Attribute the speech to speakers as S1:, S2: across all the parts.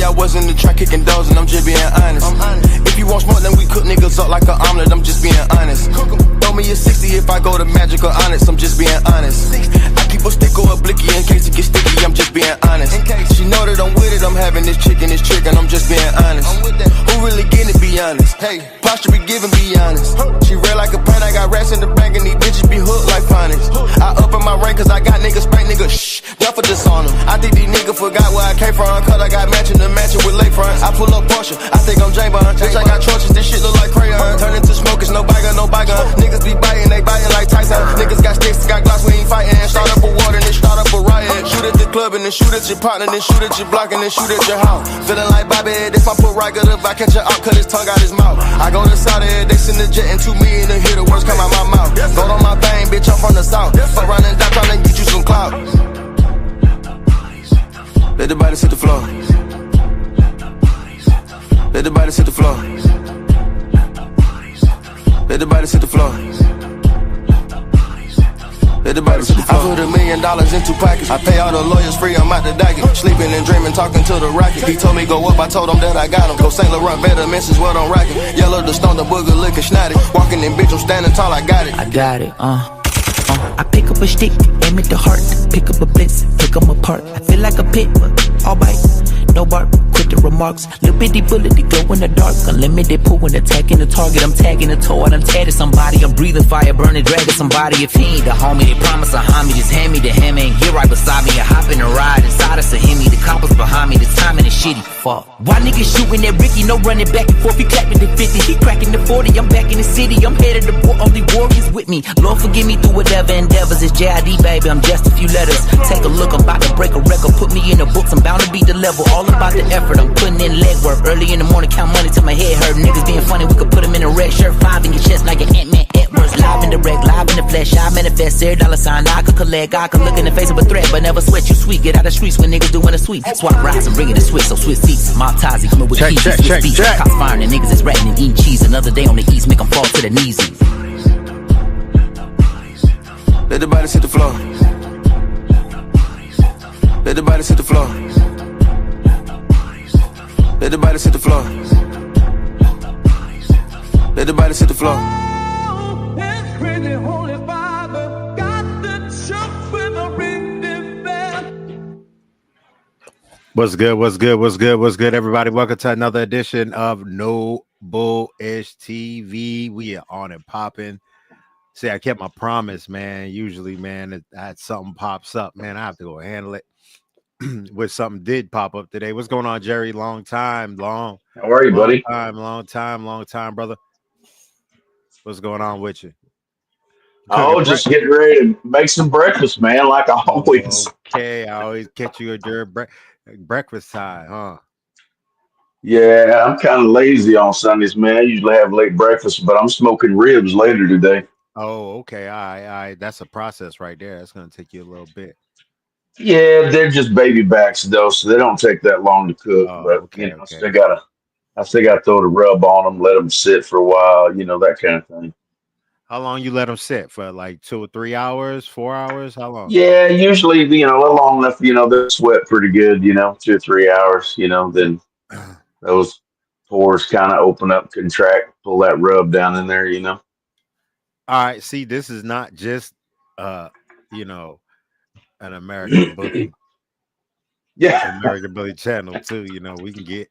S1: I was in the track kicking doors and I'm just being honest. If you want smoke, then we cook niggas up like an omelet, I'm just being honest. Throw me a 60 if I go to Magic or Honest, I'm just being honest. I keep a stick or a blicky in case it gets sticky, I'm just being honest. She know that I'm with it, I'm having this chick and this trick and I'm just being honest. Who really getting it, be honest? Hey, posture be giving, be honest. She real like a pint, I got rats in the bank and these bitches be hooked like phonics. I up in my rank cause I got niggas spank, niggas shh, never just on them. I think these niggas forgot where I came from, cause I got matching the matching with lakefronts. I pull up Porsche, I think I'm J Bond. Bitch, I got torches, this shit look like crayon. Turn into smokers, no bygone, no bygone. Niggas be biting, they biting like Tyson. Niggas got sticks, got glocks, we ain't fighting. Start up a war, then start up a riot. Shoot at the club and then shoot at your partner, then shoot at your block and then shoot at your house. Feeling like Bobby, if I put right good if I catch her out, cut his tongue out his mouth. I go to Saudi, they send the jet and 2 million to hear the words come out my mouth. Go on my thing, bitch, I'm from the south. Fuck around and die trying to get you some clout. Let the body hit the floor. Let the body hit the floor. Let the body hit the floor. Let the body hit the floor. I put $1 million in 2 pockets. I pay all the lawyers free, I'm out the docket. Sleeping and dreaming, talking to the rocket. He told me go up, I told him that I got him. Go St. Laurent, better misses what I'm rocking. Yellow the stone, the booger looking snotty. Walking in bitch, I'm standing tall, I got it.
S2: I got it, I pick up a stick, aim at the heart. Pick up a blitz, pick them apart. I feel like a pit, all bite, no bark. Quit the remarks, little bitty bullet to glow in the dark. Unlimited pool when attacking the target. I'm tagging the toe, I done tatted somebody. I'm breathing fire, burning, dragging somebody. If he ain't the homie, they promise a homie. Just hand me the hammer and get right beside me. I hop in a ride inside us a Hemi. The coppers behind me, the timing is shitty. Fuck. Why niggas shooting at Ricky? No running back and forth. He clapping the 50, he cracking the 40. I'm back in the city, I'm headed to war. Only warriors with me. Lord forgive me through whatever endeavors. It's JID, baby, I'm just a few letters. Take a look, I'm about to break a record. Put me in the books, I'm bound to beat the level. All about the effort, I'm putting in legwork. Early in the morning, count money till my head hurt. Niggas being funny, we could put them in a red shirt. 5 in your chest like an Ant-Man Edwards. Live in the wreck, live in the flesh. I manifest, $0 I could collect. I could look in the face of a threat, but never sweat. You sweet, get out the streets when niggas doing a sweep. Swap rides and bring it to switch, so switch seats. Mob Tazi coming with keys, switch beats. Cops firing and niggas is ratting and eating cheese. Another day on the east, make them fall to the knees.
S1: Let the body hit the floor. Let the body hit the floor. Let the body hit the floor. Let the body hit the floor.
S3: That's crazy, Holy Father. Got the Chuuch with a ring in bell.
S4: What's good? What's good? What's good? What's good, everybody? Welcome to another edition of No Bullish TV. We are on and popping. See, I kept my promise, man. Usually, man, something pops up, man, I have to go handle it. With something did pop up today. What's going on, Jerry? Long time.
S5: How are you, buddy?
S4: Long time, brother. What's going on with you?
S5: Oh, just getting ready to make some breakfast, man, like I always.
S4: Okay, I always catch you at your breakfast time, huh?
S5: Yeah, I'm kind of lazy on Sundays, man. I usually have late breakfast, but I'm smoking ribs later today.
S4: Oh, okay. All right. That's a process right there. That's going to take you a little bit.
S5: Yeah, they're just baby backs though, so they don't take that long to cook.
S4: Oh,
S5: but
S4: okay,
S5: I still gotta throw the rub on them, let them sit for a while, that kind of thing.
S4: How long you let them sit for? Like 2 or 3 hours, 4 hours? How long?
S5: Yeah, usually long enough. They sweat pretty good. 2 or 3 hours. Then those pores kind of open up, contract, pull that rub down in there.
S4: All right. See, this is not just an American Bully.
S5: Yeah.
S4: American Bully channel too. We can get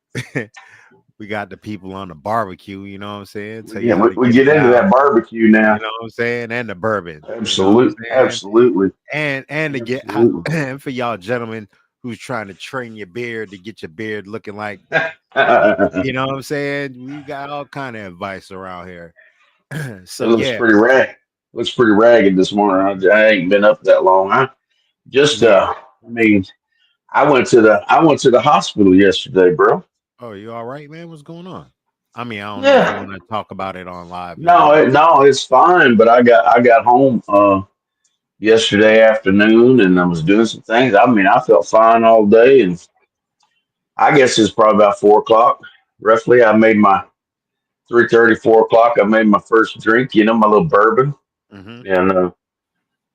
S4: we got the people on the barbecue, you know what I'm saying?
S5: We get into that barbecue now.
S4: You know what I'm saying? And the bourbon.
S5: Absolutely. Absolutely.
S4: And to get and for y'all gentlemen who's trying to train your beard to get your beard looking like you know what I'm saying? We got all kind of advice around here. So
S5: it looks pretty ragged. Looks pretty ragged this morning. I ain't been up that long. I went to the hospital yesterday, bro.
S4: Oh, you all right, man? What's going on? I mean, I don't know if you want to talk about it on live.
S5: No, it's fine. But I got home yesterday afternoon and I was doing some things. I mean, I felt fine all day, and I guess it's probably about 4 o'clock, roughly. I made my 3:30, 4 o'clock. I made my first drink, my little bourbon, and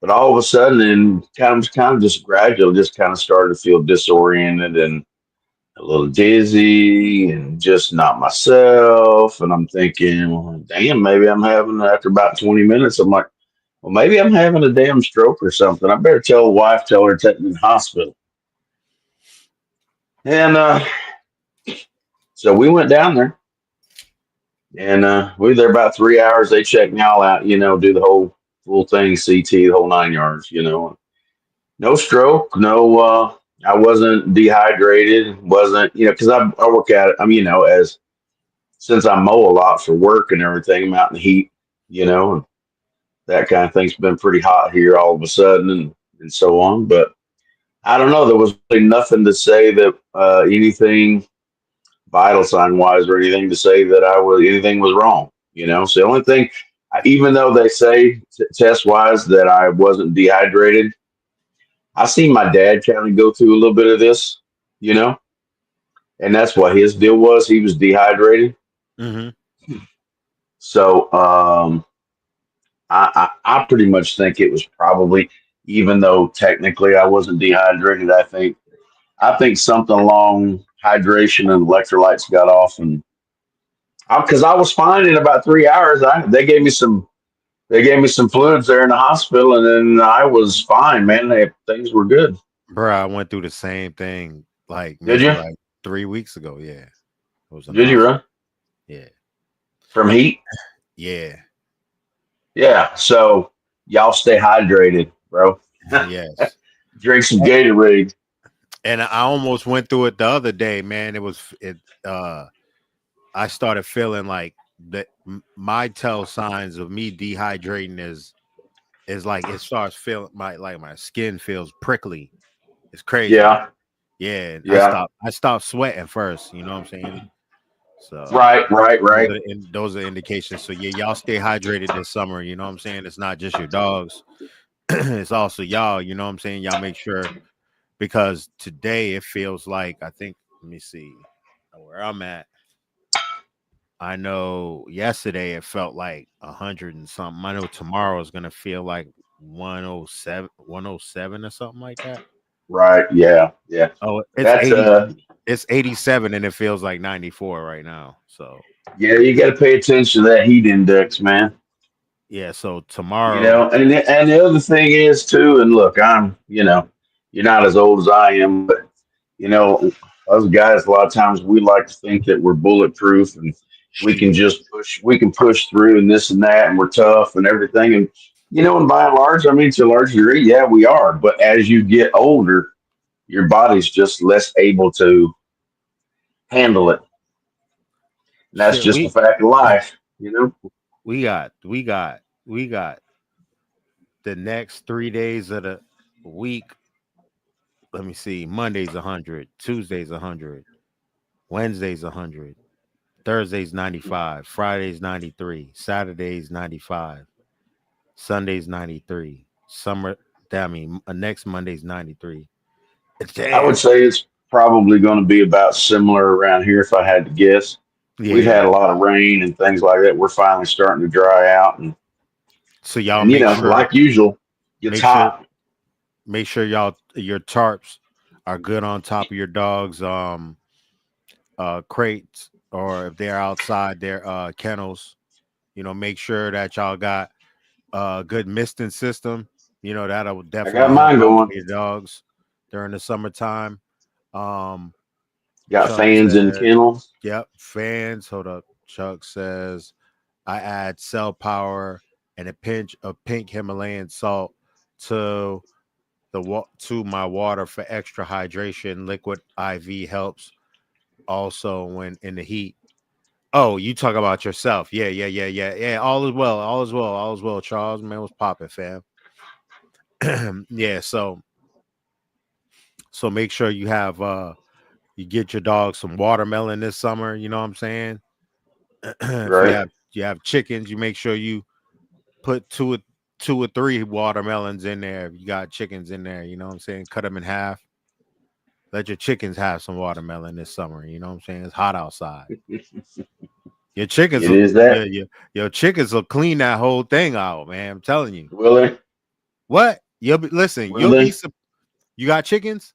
S5: but all of a sudden, and kind of just gradual, just kind of started to feel disoriented and a little dizzy and just not myself. And I'm thinking, well, damn, maybe I'm having, after about 20 minutes, I'm like, well, maybe I'm having a damn stroke or something. I better tell the wife, tell her to take me to the hospital. And so we went down there, and we were there about 3 hours. They checked me all out, do the whole full thing, CT, the whole 9 yards. No stroke, no, I wasn't dehydrated, wasn't, because I work at it. As since I mow a lot for work and everything, I'm out in the heat, and that kind of thing's been pretty hot here all of a sudden and so on. But I don't know. There was really nothing to say that anything vital sign wise or anything to say that anything was wrong. So the only thing, even though they say test wise that I wasn't dehydrated, I seen my dad kind of go through a little bit of this, you know, and that's what his deal was. He was dehydrated.
S4: Mm-hmm.
S5: So I pretty much think it was probably, even though technically I wasn't dehydrated, I think something along hydration and electrolytes got off, and because I was fine in about 3 hours. They gave me some fluids there in the hospital, and then I was fine, man. Things were good.
S4: Bro, I went through the same thing like
S5: Did
S4: maybe
S5: you?
S4: like 3 weeks ago. Yeah. It was in the
S5: Did you
S4: hospital.
S5: run
S4: Yeah.
S5: from heat?
S4: Yeah.
S5: Yeah. So y'all stay hydrated, bro.
S4: Yes.
S5: Drink some Gatorade.
S4: And I almost went through it the other day, man. I started feeling like that my tell signs of me dehydrating is like it starts feeling my skin feels prickly. It's crazy.
S5: Yeah.
S4: Yeah, and
S5: Yeah.
S4: I stopped sweating first, you know what I'm saying? So
S5: Right. Right.
S4: those
S5: Right.
S4: are those are indications. So yeah, y'all stay hydrated this summer, you know what I'm saying? It's not just your dogs, it's also y'all, you know what I'm saying? Y'all make sure, because today it feels like, I think, let me see where I'm at. I know yesterday it felt like 100 and something. I know tomorrow is gonna feel like 107 or something like that.
S5: Right. Yeah. Yeah.
S4: Oh, it's
S5: That's
S4: 80, it's 87 and it feels like 94 right now. So
S5: yeah. You got to pay attention to that heat index, man.
S4: yeah, so tomorrow,
S5: And the other thing is too. And look, you're not as old as I am, but you know, us guys, a lot of times we like to think that we're bulletproof and
S4: shit.
S5: we can push through and this and that, and we're tough and everything. And and by and large, I mean, to a large degree, yeah, we are. But as you get older, your body's just less able to handle it. And that's
S4: Shit,
S5: just the fact of life.
S4: we got the next 3 days of the week. Let me see. Monday's 100, Tuesday's 100, Wednesday's 100, Thursday's 95, Friday's 93, Saturday's 95, Sunday's 93. Summer, that mean next Monday's 93.
S5: I would
S4: Damn.
S5: say it's probably going to be about similar around here if I had to guess. We've
S4: Yeah.
S5: had a lot of rain and things like that. We're finally starting to dry out, and
S4: So y'all
S5: and like usual, it's
S4: make sure,
S5: hot.
S4: y'all your tarps are good on top of your dogs crates, or if they're outside their kennels, make sure that y'all got a good misting system. That'll
S5: I got
S4: definitely help
S5: mine
S4: out for
S5: going.
S4: your dogs during the summertime. Um
S5: Got
S4: Chuck
S5: fans in
S4: said,
S5: kennels.
S4: yep, fans. Hold up. Chuck says, I add cell power and a pinch of pink Himalayan salt to to my water for extra hydration. Liquid IV helps also when in the heat. Oh, you talk about yourself. Yeah, yeah, yeah, yeah, yeah. All is well. All is well. All is well. Charles, man, was popping, fam. Yeah, so make sure you get your dog some watermelon this summer, you know what I'm saying? If
S5: Right.
S4: you have chickens, you make sure you put two or three watermelons in there. If you got chickens in there, you know what I'm saying? Cut them in half. Let your chickens have some watermelon this summer. You know what I'm saying? It's hot outside. Your chickens
S5: It
S4: will
S5: is that.
S4: your chickens will clean that whole thing out, man. I'm telling you.
S5: Will they?
S4: What? You'll be listen,
S5: Will
S4: you'll be
S5: they?
S4: you got chickens?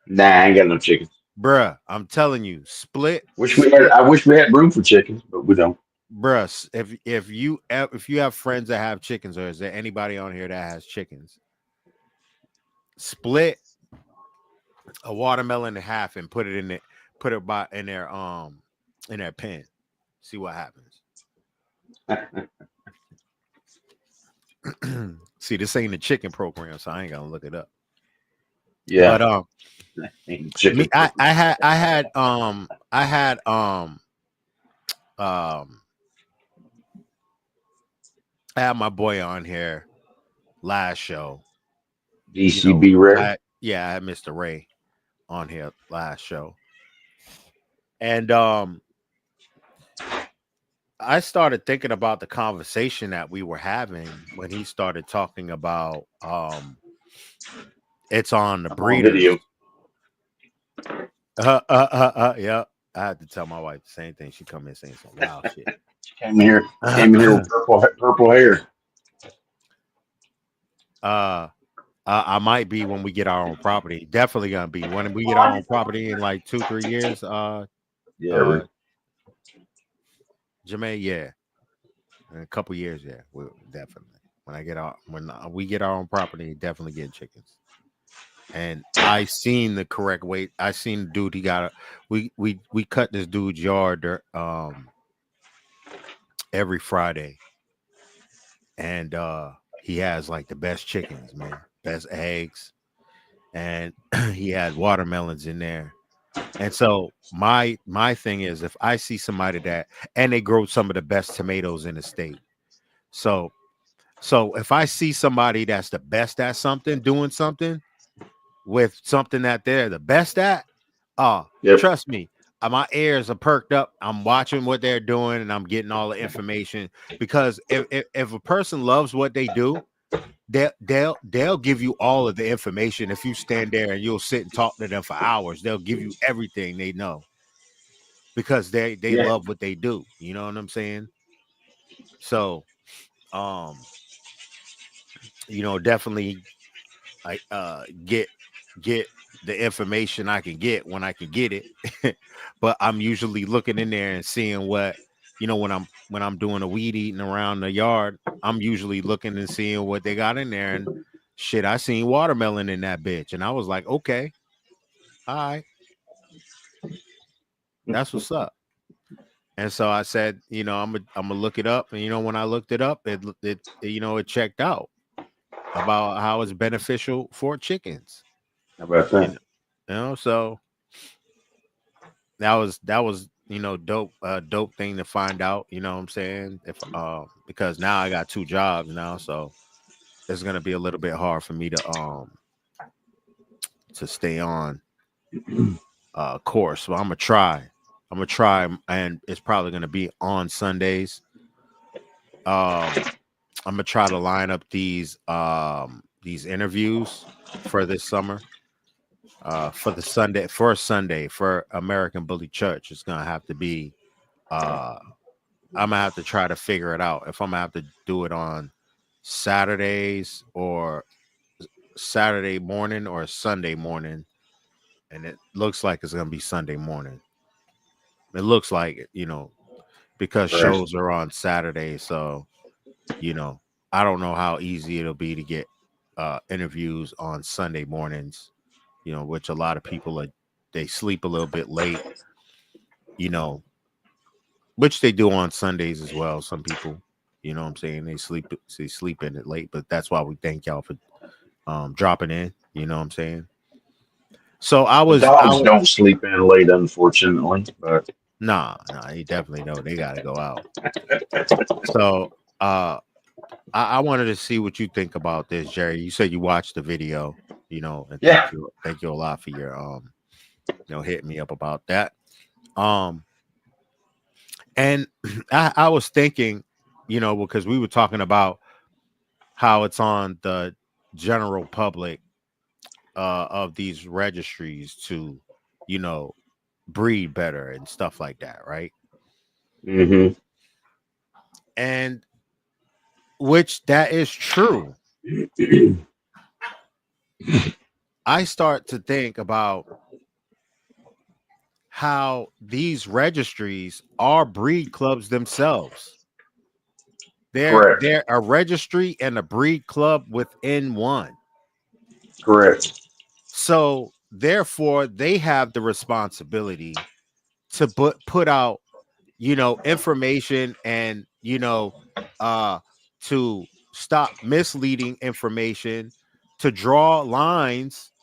S5: Nah, I ain't got no chickens.
S4: bruh. I'm telling you, split.
S5: I wish we had room for chickens, but we don't.
S4: Bruh. If you have friends that have chickens, or is there anybody on here that has chickens? Split a watermelon in half and put it in it. Put it in their pen. See what happens. See, this ain't a chicken program, so I ain't gonna look it up.
S5: Yeah,
S4: But
S5: chicken.
S4: me, I had um I had my boy on here last show. You know,
S5: DCB rare.
S4: I had Mr. Ray on here last show. And I started thinking about the conversation that we were having when he started talking about it's on the
S5: I'm on
S4: breeders.
S5: video.
S4: Yeah. I had to tell my wife the same thing. She come in saying some wild shit.
S5: Came in here with purple hair.
S4: I might be when we get our own property. Definitely gonna be when we get our own property in like 2-3 years.
S5: Yeah,
S4: Jermaine, yeah, in a couple years, yeah, we'll definitely. When we get our own property, definitely get chickens. And I seen the correct weight. I seen the dude. He got we cut this dude's yard every Friday, and he has like the best chickens, man, best eggs, and he had watermelons in there. And so my thing is, if I see somebody that, and they grow some of the best tomatoes in the state, so if I see somebody that's the best at something, doing something with something that they're the best at,
S5: yep.
S4: trust me, my ears are perked up. I'm watching what they're doing, and I'm getting all the information, because if a person loves what they do, they'll give you all of the information. If you stand there and you'll sit and talk to them for hours, they'll give you everything they know, because they
S5: Yeah.
S4: love what they do. You know what I'm saying? So, definitely I get the information I can get when I can get it. But I'm usually looking in there and seeing what, when I'm doing a weed eating around the yard, I'm usually looking and seeing what they got in there. And shit, I seen watermelon in that bitch, and I was like, okay, all right, that's what's up. And so I said, I'm gonna look it up. And when I looked it up, it checked out about how it's beneficial for chickens.
S5: How about that?
S4: So that was dope, dope thing to find out. You know what I'm saying? If because now I got 2 jobs now, so it's gonna be a little bit hard for me to stay on course. So I'm gonna try, and it's probably gonna be on Sundays. I'm gonna try to line up these interviews for this summer. For the Sunday for American Bully Church, it's gonna have to be. I'm gonna have to try to figure it out if I'm gonna have to do it on Saturdays, or Saturday morning, or Sunday morning. And it looks like it's gonna be Sunday morning. It looks like it, because
S5: Right.
S4: shows are on Saturday. So, I don't know how easy it'll be to get interviews on Sunday mornings, which a lot of people they sleep a little bit late, which they do on Sundays as well. Some people, what I'm saying, they sleep in it late, but that's why we thank y'all for dropping in. You know what I'm saying? So
S5: The dogs don't sleep in late, unfortunately. But
S4: nah, you definitely know they gotta go out. So I wanted to see what you think about this, Jerry. You said you watched the video, and
S5: yeah,
S4: thank you a lot for your hitting me up about that. And I was thinking, because we were talking about how it's on the general public of these registries to, breed better and stuff like that, right?
S5: mm-hmm.
S4: And which that is true. I start to think about how these registries are breed clubs themselves.
S5: Correct.
S4: They're a registry and a breed club within one.
S5: Correct.
S4: So therefore, they have the responsibility to put out, information, and uh to stop misleading information, to draw lines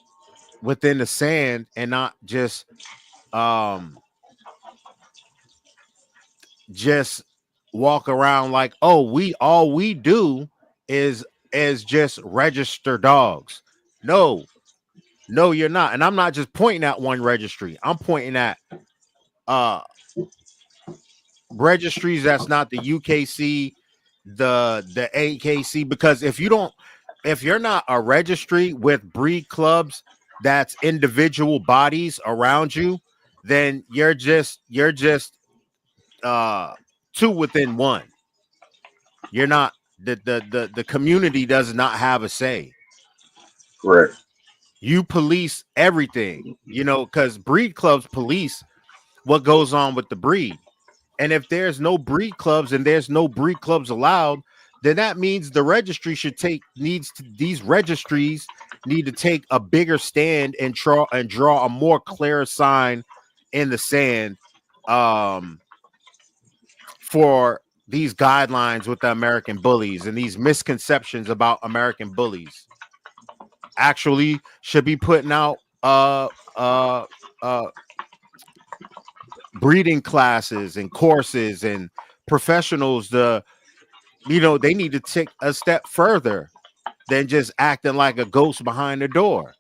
S4: within the sand, and not um just walk around like, oh, we all we do is just register dogs. No, no, you're not. And I'm not just pointing at one registry. I'm pointing at uh registries that's not the UKC, the AKC, because if you're not a registry with breed clubs that's individual bodies around you, then you're just uh two within one. You're not the community does not have a say.
S5: Correct.
S4: You police everything, because breed clubs police what goes on with the breed. And if there's no breed clubs and there's no breed clubs allowed, then that means the registry these registries need to take a bigger stand and draw a more clear sign in the sand, um for these guidelines with the American bullies, and these misconceptions about American bullies actually should be putting out uh uh breeding classes and courses, and professionals they need to take a step further than just acting like a ghost behind the door.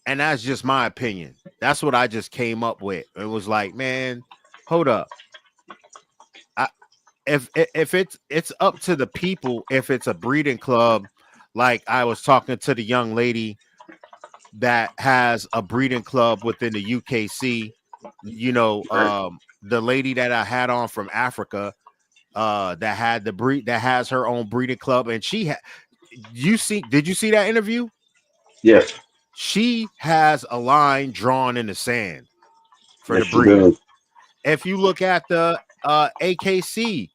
S4: And that's just my opinion. That's what I just came up with. It was like, man, hold up. I, if it's up to the people, if it's a breeding club, like I was talking to the young lady that has a breeding club within the UKC,
S5: Right.
S4: the lady that I had on from Africa, that had the breed that has her own breeding club, and did you see that interview?
S5: Yes.
S4: She has a line drawn in the sand for
S5: Yes,
S4: the
S5: she
S4: breed.
S5: does.
S4: If you look at the AKC,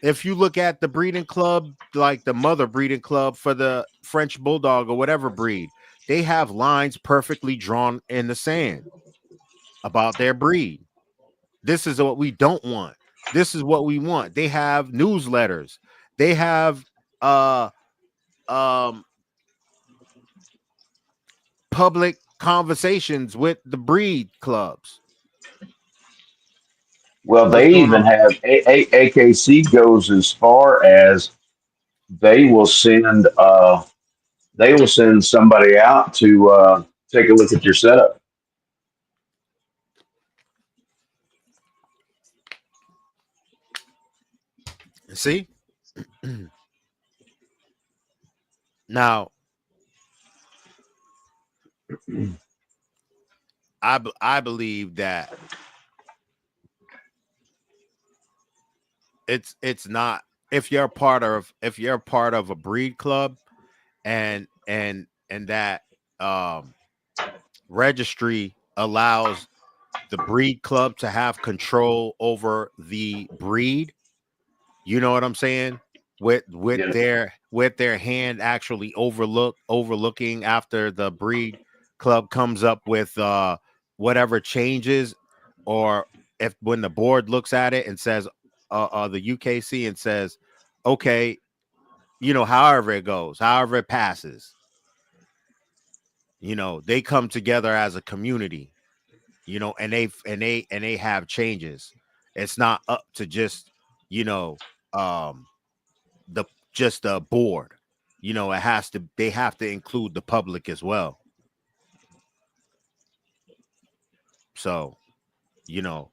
S4: if you look at the breeding club, like the mother breeding club for the French bulldog or whatever breed, they have lines perfectly drawn in the sand about their breed. This is what we don't want. This is what we want. They have newsletters. They have uh um public conversations with the breed clubs.
S5: Well,
S4: What's
S5: they
S4: going
S5: even
S4: on?
S5: have AKC goes as far as they will send somebody out to take a look at your setup.
S4: See? Now, I believe that it's not, if you're part of a breed club, and that um registry allows the breed club to have control over the breed. You know what I'm saying?
S5: Yeah.
S4: With their hand actually overlooking after the breed club comes up with whatever changes, or if when the board looks at it and says the UKC and says, okay, however it goes, however it passes, they come together as a community, and they have changes. It's not up to just, you know, um the just the board. They have to include the public as well. So, you know,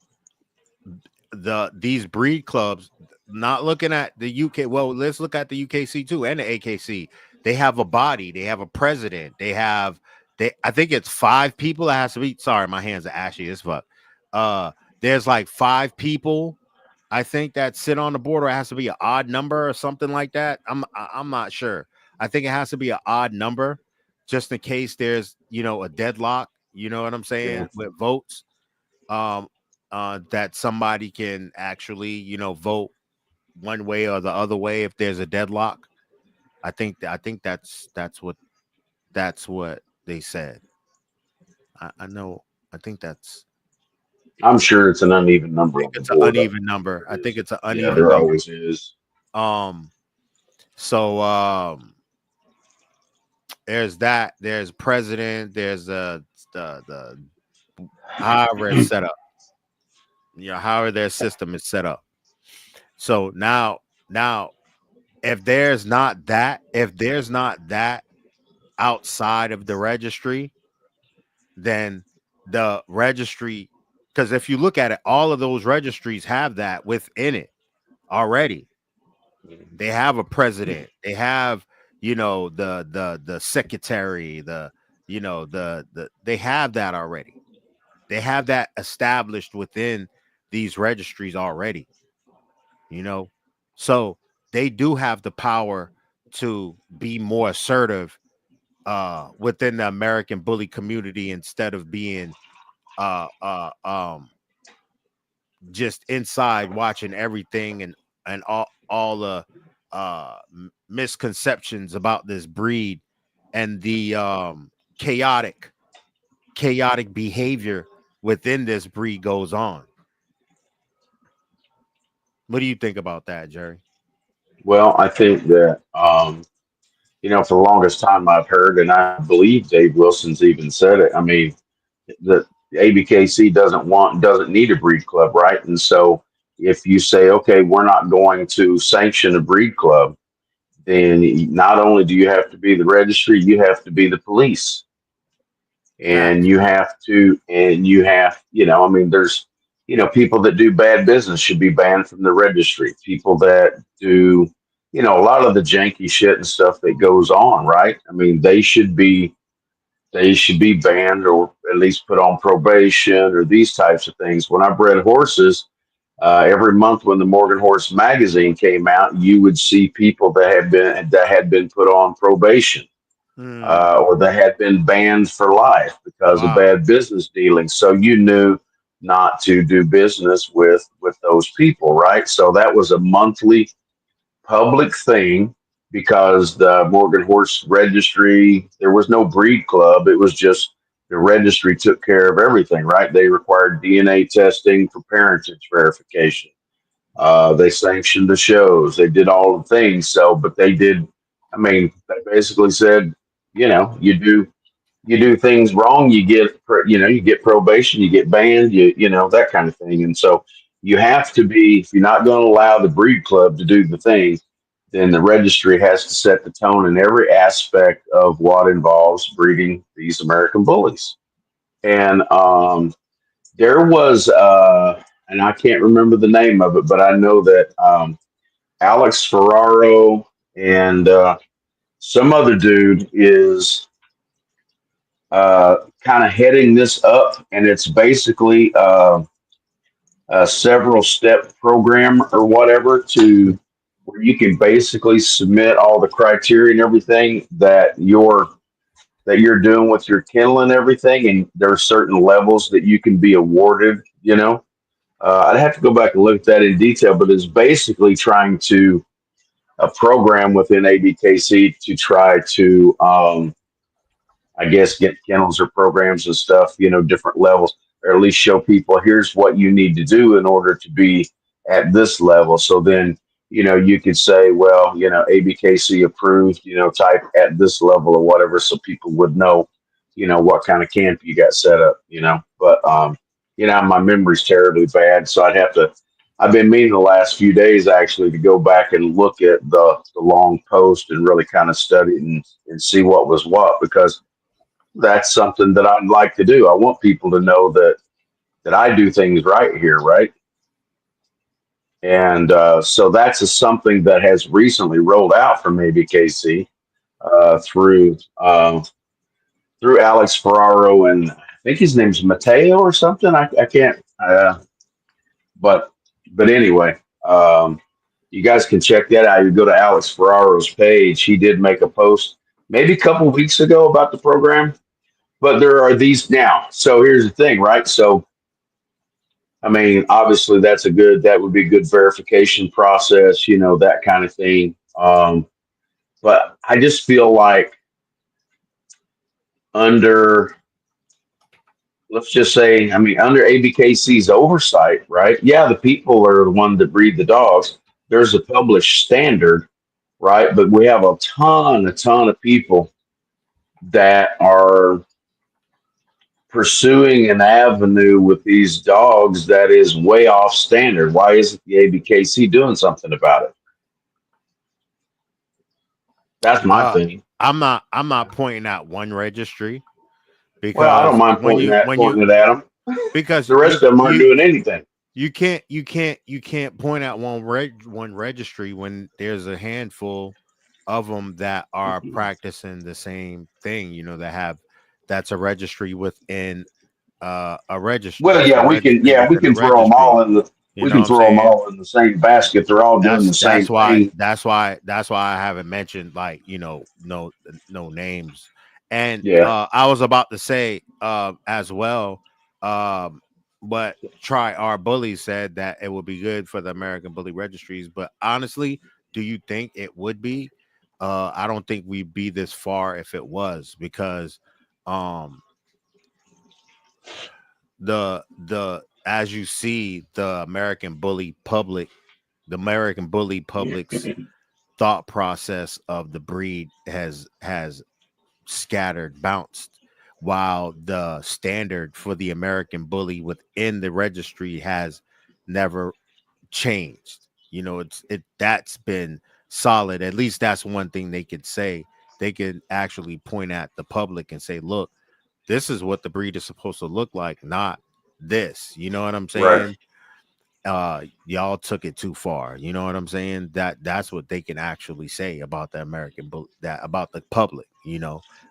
S4: these breed clubs, not looking at the UK, well, let's look at the UKC too, and the AKC. They have a body, they have a president, I think it's 5 people that has to be, sorry, my hands are ashy as fuck. There's like 5 people, I think, that sit on the board, or it has to be an odd number or something like that. I'm not sure. I think it has to be an odd number. just in case there's, a deadlock, you know what I'm saying,
S5: Yeah.
S4: with votes, um, that somebody can actually, vote one way or the other way if there's a deadlock. I think that's what they said. I know. I think
S5: I'm sure it's an uneven number on the
S4: it's an
S5: board.
S4: uneven number. I
S5: There
S4: think
S5: is.
S4: it's an
S5: Yeah,
S4: uneven
S5: there
S4: number.
S5: always is.
S4: Um, so there's that. There's president. There's the however it's set up. However their system is set up. So now, if there's not that outside of the registry, then the registry, because if you look at it, all of those registries have that within it already. They have a president. They have, the secretary, the they have that already. They have that established within these registries already, you know. So they do have the power to be more assertive within the American bully community instead of being uh uh um just inside watching everything and all the misconceptions about this breed and the chaotic behavior within this breed goes on. What do you think about that, Jerry?
S5: Well, I think that for the longest time I've heard, and I believe Dave Wilson's even said it. I mean, the ABKC doesn't need a breed club, right? And so if you say, okay, we're not going to sanction a breed club, then not only do you have to be the registry, you have to be the police, and
S4: Facts.
S5: I mean, there's people that do bad business should be banned from the registry. People that do a lot of the janky shit and stuff that goes on, right? I mean, they should be banned or at least put on probation or these types of things. When I bred horses, every month when the Morgan Horse magazine came out, you would see people that had been put on probation,
S4: Hmm.
S5: or that had been banned for life because of
S4: Wow.
S5: bad business dealings. So you knew not to do business with those people, right? So that was a monthly public thing because the Morgan Horse Registry, there was no breed club. It was just the registry took care of everything, right? They required DNA testing for parentage verification. They sanctioned the shows. They did all the things. So, but they did. I mean, they basically said, you do things wrong, you get probation, you get banned, that kind of thing. And so you have to be, if you're not going to allow the breed club to do the thing, then the registry has to set the tone in every aspect of what involves breeding these American bullies. And there was, and I can't remember the name of it, but I know that Alex Ferraro and some other dude is kind of heading this up, and it's basically a several step program or whatever to where you can basically submit all the criteria and everything that you're doing with your kennel and everything, and there are certain levels that you can be awarded. I'd have to go back and look at that in detail, but it's basically trying to a program within ABKC to try to I guess get kennels or programs and stuff, different levels, or at least show people here's what you need to do in order to be at this level. So then, you could say, well, ABKC approved, type at this level or whatever, so people would know, what kind of camp you got set up. But, my memory's terribly bad. So I've been meaning the last few days actually to go back and look at the long post and really kind of study it and see what was what, because that's something that I'd like to do. I want people to know that I do things right here, right? And so that's something that has recently rolled out from ABKC uh, through through Alex Ferraro, and I think his name's Mateo or something. I can't, but anyway, you guys can check that out. You go to Alex Ferraro's page. He did make a post maybe a couple weeks ago about the program, but there are these now. So here's the thing, right? So I mean, obviously that would be a good verification process, that kind of thing. But I just feel like under, let's just say, I mean, under ABKC's oversight, right? Yeah, the people are the one that breed the dogs. There's a published standard, right? But we have a ton of people that are pursuing an avenue with these dogs that is way off standard. Why isn't the ABKC doing something about it? That's my
S4: Uh,
S5: thing.
S4: I'm not pointing out one registry
S5: Well, I don't
S4: because
S5: mind pointing it at them.
S4: because
S5: The rest of them aren't doing anything.
S4: you can't point out one registry when there's a handful of them that are practicing the same thing. That's a registry within a registry.
S5: Well,
S4: That's a
S5: yeah, we can,
S4: registry
S5: yeah, we
S4: within a
S5: can throw them
S4: registry.
S5: all in the,
S4: You
S5: we
S4: know
S5: can
S4: what I'm
S5: throw them
S4: saying?
S5: all in the same basket. They're all doing
S4: That's
S5: the same
S4: that's why
S5: thing.
S4: I haven't mentioned like no names. And
S5: Yeah,
S4: I was about to say as well, um but Try Our Bully said that it would be good for the American Bully registries. But honestly, do you think it would be? I don't think we'd be this far if it was, because um the as you see, the American Bully public's thought process of the breed has scattered, bounced, while the standard for the American Bully within the registry has never changed. That's been solid. At least that's one thing they could say. They could actually point at the public and say, look, this is what the breed is supposed to look like, not this. You know what I'm
S5: right.
S4: saying? Y'all took it too far. You know what I'm saying? That's what they can actually say about the American Bully, that about the public.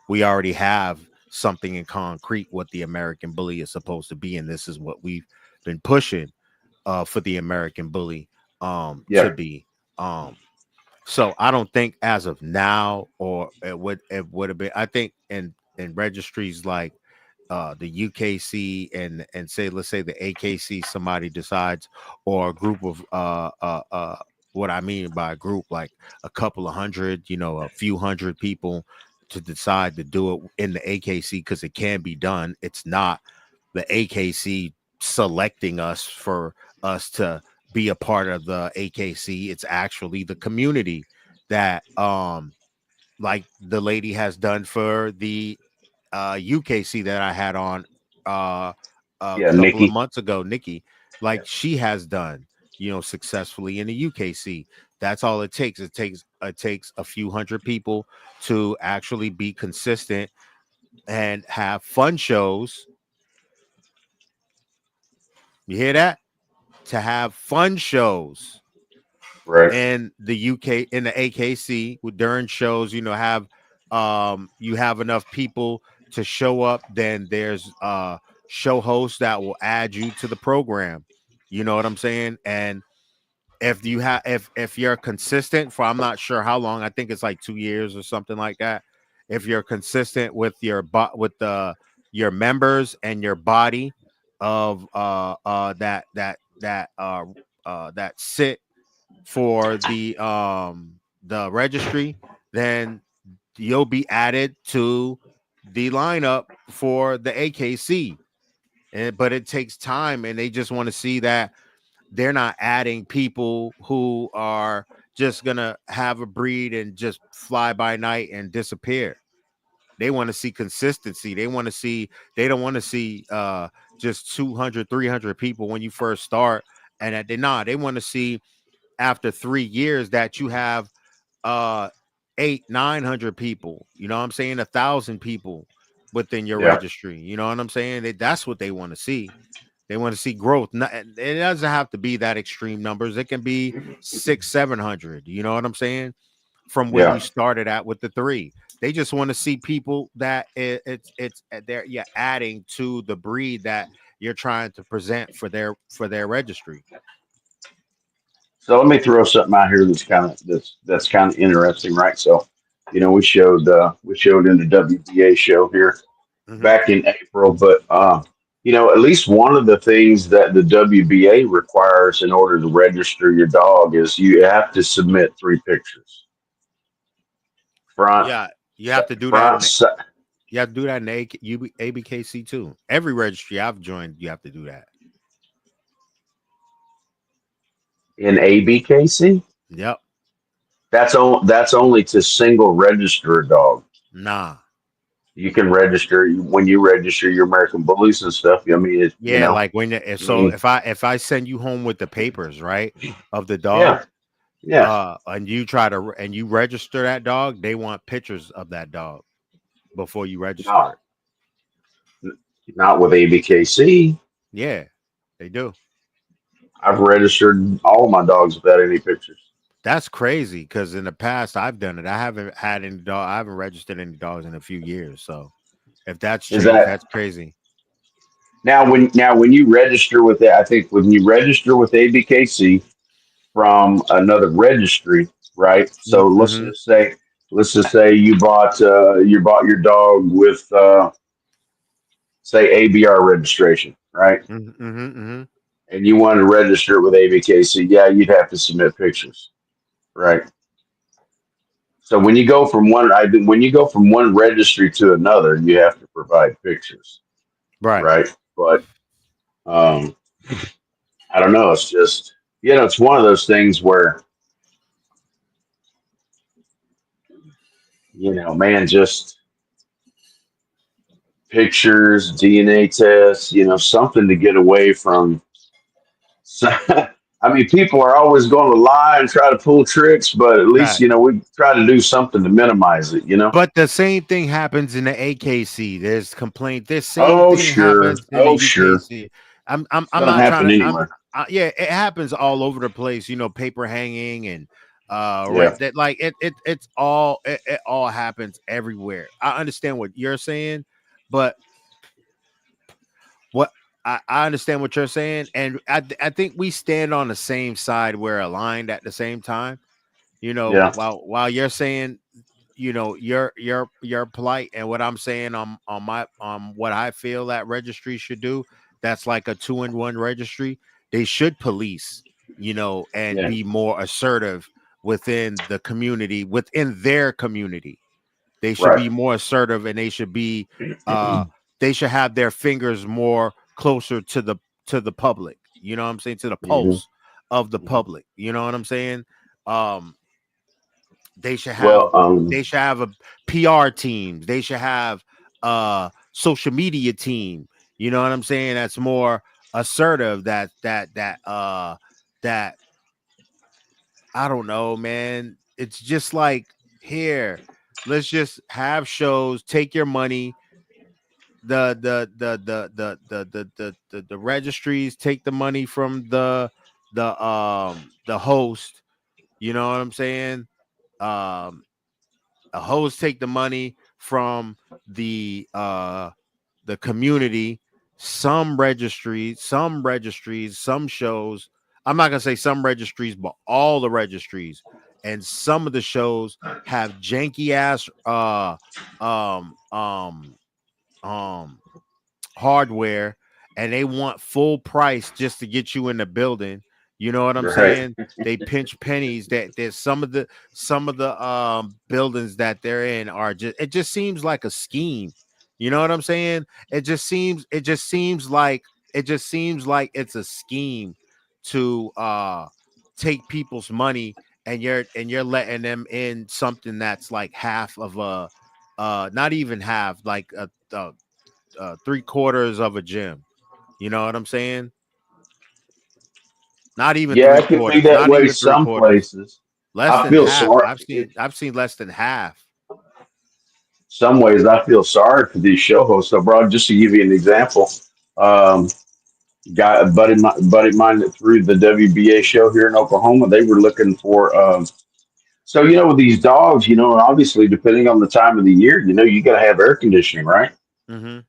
S4: We already have something in concrete what the American Bully is supposed to be, and this is what we've been pushing for the American Bully to
S5: Yeah,
S4: be. So I don't think as of now, or it would have been. I think in registries like the UKC and say, let's say the AKC, somebody decides, or a group of what I mean by a group, like a couple of hundred, a few hundred people, to decide to do it in the AKC, because it can be done. It's not the AKC selecting us for us to be a part of the AKC. It's actually the community that like the lady has done for the UKC that I had on uh a
S5: yeah,
S4: couple of
S5: Nikki.
S4: months ago, Nikki, like she has done, successfully in the UKC. That's all it takes. It takes a few hundred people to actually be consistent and have fun shows. You hear that? To have fun shows
S5: Right.
S4: in the UK, in the AKC, during shows, you have enough people to show up, then there's show hosts that will add you to the program. You know what I'm saying? And if you're consistent for, I'm not sure how long, I think it's like 2 years or something like that. If you're consistent with your members and your body of that sit for the registry, then you'll be added to the lineup for the AKC. But it takes time, and they just want to see that they're not adding people who are just gonna have a breed and just fly by night and disappear. They want to see consistency. They don't want to see just 200, 300 people when you first start, and they want to see after 3 years that you have uh 800-900 people, you know what I'm saying, 1,000 people within your
S5: Yeah.
S4: registry. You know what I'm saying? That's what they want to see. They want to see growth. It doesn't have to be that extreme numbers. It can be 600-700, you know what I'm saying, from where you
S5: Yeah.
S4: started at with the three. They just want to see people that it's they're, yeah, adding to the breed that you're trying to present for their registry.
S5: So let me throw something out here that's kind of interesting, right? So You know, we showed in the WBA show here
S4: Hmm.
S5: back in April, but you know, at least one of the things that the WBA requires in order to register your dog is you have to submit 3 pictures. Front,
S4: Yeah, you have to do that.
S5: front,
S4: You have to do that in ABKC too. Every registry I've joined, you have to do that.
S5: in ABKC.
S4: Yep.
S5: That's only to single register a dog.
S4: Nah.
S5: You can register when you register your American Bullies and stuff. I mean, you
S4: Yeah,
S5: know,
S4: like when
S5: I
S4: so
S5: mean,
S4: if I send you home with the papers, right, of the dog,
S5: yeah, yeah.
S4: and you try to and you register that dog, they want pictures of that dog before you register
S5: Not
S4: it.
S5: not with ABKC.
S4: Yeah, they do.
S5: I've registered all my dogs without any pictures.
S4: That's crazy because in the past I've done it. I haven't had any dog. I haven't registered any dogs in a few years. So if that's
S5: Is
S4: changed,
S5: that
S4: that's crazy.
S5: now when you register with that? I think when you register with ABKC from another registry, right? So
S4: Mm-hmm.
S5: let's just say you bought your dog with say ABR registration, right?
S4: Mm-hmm. Mm-hmm.
S5: And you want to register it with ABKC, yeah, you'd have to submit pictures, right? So when you go from one registry to another, you have to provide pictures,
S4: Right.
S5: right? But um, I don't know. It's just it's one of those things where man, just pictures, DNA tests, something to get away from. I mean, people are always going to lie and try to pull tricks, but at least
S4: Right.
S5: we try to do something to minimize it.
S4: But the same thing happens in the AKC. There's complaint. This same
S5: Oh
S4: thing
S5: sure,
S4: happens in
S5: oh sure,
S4: EBKC. I'm
S5: it's
S4: I'm
S5: gonna
S4: not trying
S5: happen
S4: to.
S5: anywhere.
S4: Yeah, it happens all over the place. Paper hanging and
S5: Yeah,
S4: that like it all happens everywhere. I understand what you're saying, but what I understand what you're saying, and I think we stand on the same side. We're aligned at the same time.
S5: yeah,
S4: While you're saying you're polite and what I'm saying on what I feel that registry should do, that's like a 2-in-1 registry. They should police, and
S5: yeah,
S4: be more assertive within their community. They should
S5: right.
S4: be more assertive, and they should have their fingers more closer to the public. You know what I'm saying? To the
S5: hmm
S4: pulse of the
S5: hmm
S4: public. You know what I'm saying? Um, they should have
S5: Well,
S4: they should have a PR teams. They should have a social media team. You know what I'm saying? That's more assertive. That I don't know, man. It's just like here. Let's just have shows. Take your money. The registries take the money from the host. You know what I'm saying? Um, a host take the money from the community. Some shows. I'm not gonna say some registries, but all the registries and some of the shows have janky ass um um um hardware, and they want full price just to get you in the building. You know what I'm
S5: right.
S4: saying? They pinch pennies. That there's some of the buildings that they're in are just, it just seems like a scheme. You know what I'm saying? It just seems like it's a scheme to take people's money, and you're letting them in something that's like half of a not even half, like three-quarters of a gym. You know what I'm saying? Not even
S5: Yeah,
S4: three
S5: it can be
S4: quarters.
S5: that
S4: Not
S5: way
S4: even three
S5: some
S4: quarters.
S5: places.
S4: Less
S5: I
S4: than
S5: feel
S4: half.
S5: sorry.
S4: I've seen less than half.
S5: Some ways, I feel sorry for these show hosts. So, bro, just to give you an example, um, guy, buddy of mine that threw the WBA show here in Oklahoma, they were looking for. So, with these dogs, obviously, depending on the time of the year, you got to have air conditioning, right?
S4: Mm-hmm.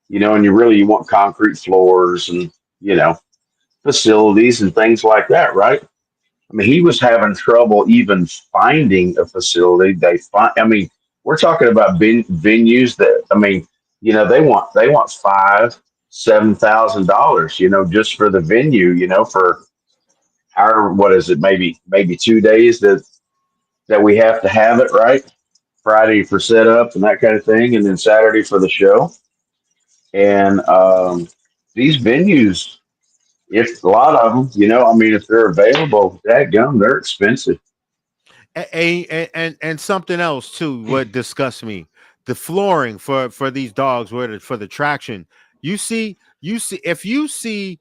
S5: And you want concrete floors and, facilities and things like that, right? I mean, he was having trouble even finding a facility. I mean, we're talking about venues that, I mean, they want $5,000-7,000, just for the venue, for our, what is it, maybe 2 days that we have to have it, right? Friday for setup and that kind of thing, and then Saturday for the show. And these venues, if a lot of them, I mean, if they're available, dadgum, they're expensive.
S4: And something else too what disgusts me, the flooring for these dogs, for the traction. You see if you see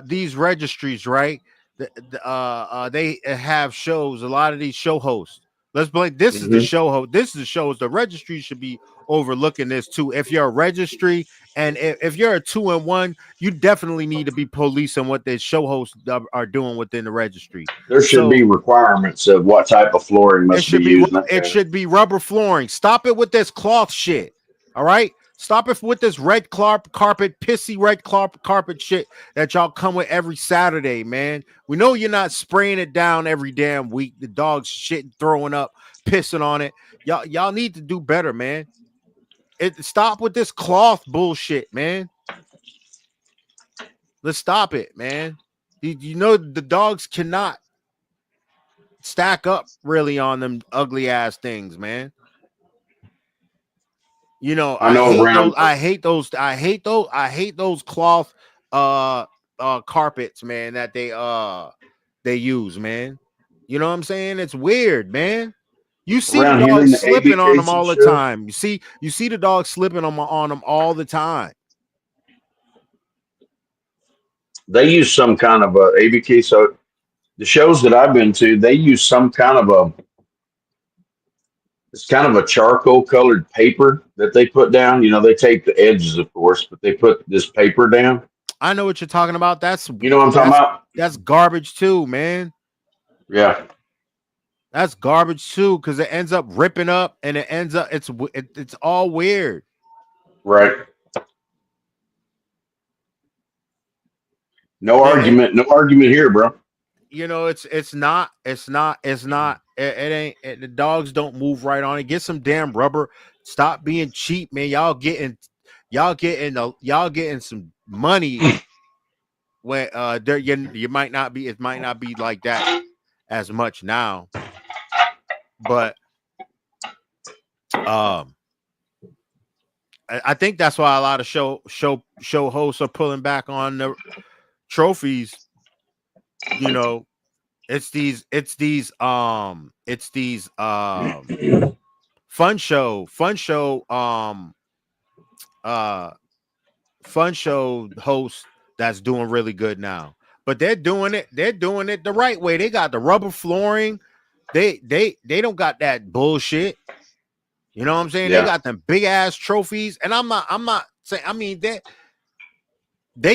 S4: these registries, right? They have shows. A lot of these show hosts, let's blame, this is the
S5: Hmm.
S4: show host, this is the shows, the registry should be overlooking this too. If you're a registry, and if you're a 2-in-1, you definitely need to be policing what the show hosts are doing within the registry.
S5: There should be
S4: So
S5: requirements of what type of flooring
S4: it
S5: must be
S4: should be
S5: used. And that
S4: it
S5: kind of,
S4: should be rubber flooring. Stop it with this cloth shit. All right? Stop it with this red carpet, pissy red carpet shit that y'all come with every Saturday, man. We know you're not spraying it down every damn week. The dog's shitting, throwing up, pissing on it. Y'all need to do better, man. Stop with this cloth bullshit, man. Let's stop it, man. You know the dogs cannot stack up really on them ugly ass things, man. You know,
S5: I know around.
S4: I hate those cloth carpets, man, that they use, man. You know what I'm saying? It's weird, man. You see the
S5: Around here
S4: dog
S5: in the
S4: slipping on them
S5: ABKC
S4: all the
S5: show,
S4: time. You see the dog slipping on them all the time.
S5: they use some kind of a ABK. So the shows that I've been to, they use some kind of it's kind of a charcoal colored paper that they put down. They take the edges, of course, but they put this paper down.
S4: I know what you're talking about.
S5: You know what I'm talking about?
S4: That's garbage too, man.
S5: Yeah,
S4: That's garbage too, because it ends up ripping up, and it ends up it's all weird.
S5: right. No
S4: And
S5: argument. No argument here, bro.
S4: you know, it ain't the dogs don't move right on it. Get some damn rubber. Stop being cheap, man. Y'all getting some money when there you might not be, it might not be like that as much now, but um I think that's why a lot of show hosts are pulling back on the trophies. You know, it's these fun show uh fun show hosts that's doing really good now. But they're doing it the right way. They got the rubber flooring. They don't got that bullshit. You know what I'm saying? They
S5: Yeah.
S4: got them big ass trophies. And I'm not saying, I mean, they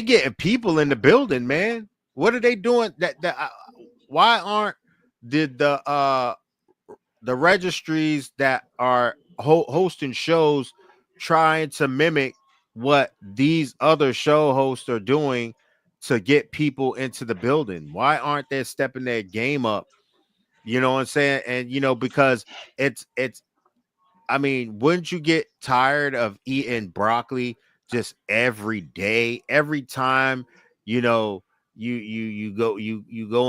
S4: getting people in the building, man. What are they doing? Why aren't the registries that are hosting shows trying to mimic what these other show hosts are doing to get people into the building? Why aren't they stepping their game up? You know what I'm saying? And because it's I mean, wouldn't you get tired of eating broccoli just every day? Every time, you know, you go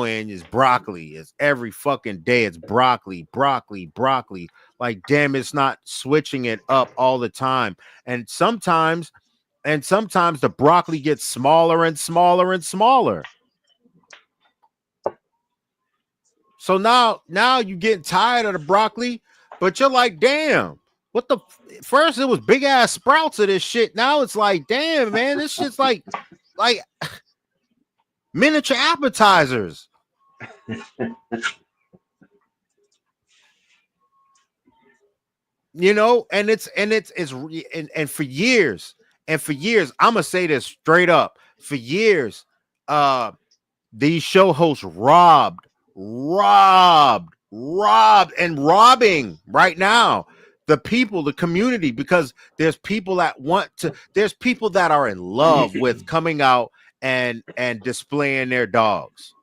S4: in, it's broccoli. It's every fucking day. It's broccoli, broccoli, broccoli. Like, damn, it's not switching it up all the time. And sometimes the broccoli gets smaller and smaller and smaller. So now you getting tired of the broccoli, but you're like, damn, what the first it was big ass sprouts of this shit. Now it's like, damn, man, this shit's like miniature appetizers. And for years, I'm gonna say this straight up. For years, these show hosts and robbing right now the people, the community, because there's people that there's people that are in love with coming out and displaying their dogs.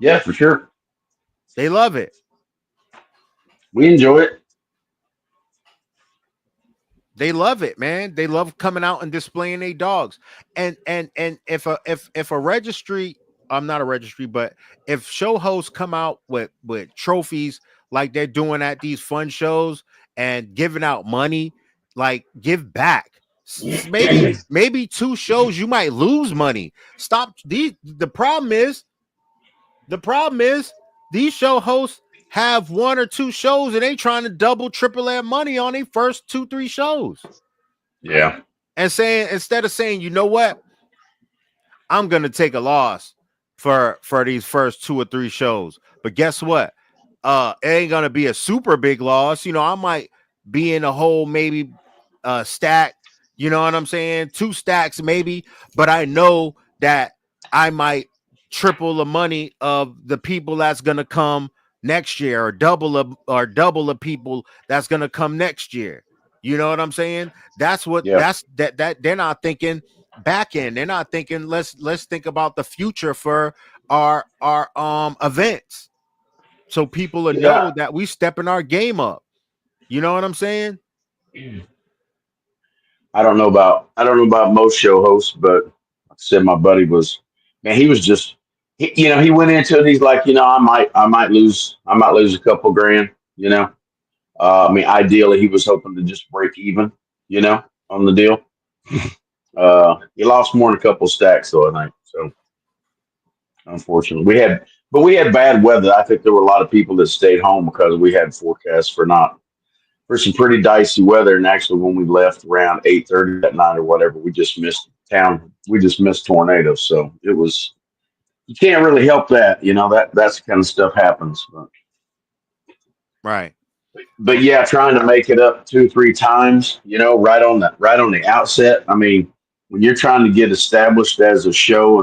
S5: Yeah, for sure.
S4: They love it.
S5: We enjoy it.
S4: They love it, man. They love coming out and displaying their dogs. And if a registry, I'm not a registry, but if show hosts come out with trophies like they're doing at these fun shows and giving out money, like give back. Maybe two shows you might lose money. Stop. The problem is these show hosts have one or two shows and they trying to double, triple their money on their first 2-3 shows.
S5: Yeah.
S4: And saying, instead of saying, you know what, I'm gonna take a loss for these first 2 or 3 shows. But guess what? It ain't gonna be a super big loss. I might be in a hole, maybe stack, you know what I'm saying? 2 stacks, maybe, but I know that I might triple the money of the people that's gonna come next year, or double the people that's gonna come next year. You know what I'm saying? That's what
S5: Yeah.
S4: that they're not thinking back end. They're not thinking let's think about the future for our events. So people will
S5: Yeah.
S4: know that we stepping our game up. You know what I'm saying?
S5: I don't know about most show hosts, but like I said, my buddy was, man, he was just he went into it, he's like, I might lose a couple grand, I mean, ideally he was hoping to just break even, on the deal. He lost more than a couple stacks though, I think. So unfortunately, we had bad weather. I think there were a lot of people that stayed home because we had forecasts for some pretty dicey weather. And actually, when we left around 8:30 that night or whatever, we just missed town. We just missed tornadoes. So it was, you can't really help that. That's the kind of stuff happens.
S4: Right.
S5: But yeah, trying to make it up 2 or 3 times, right on the outset. I mean, when you're trying to get established as a show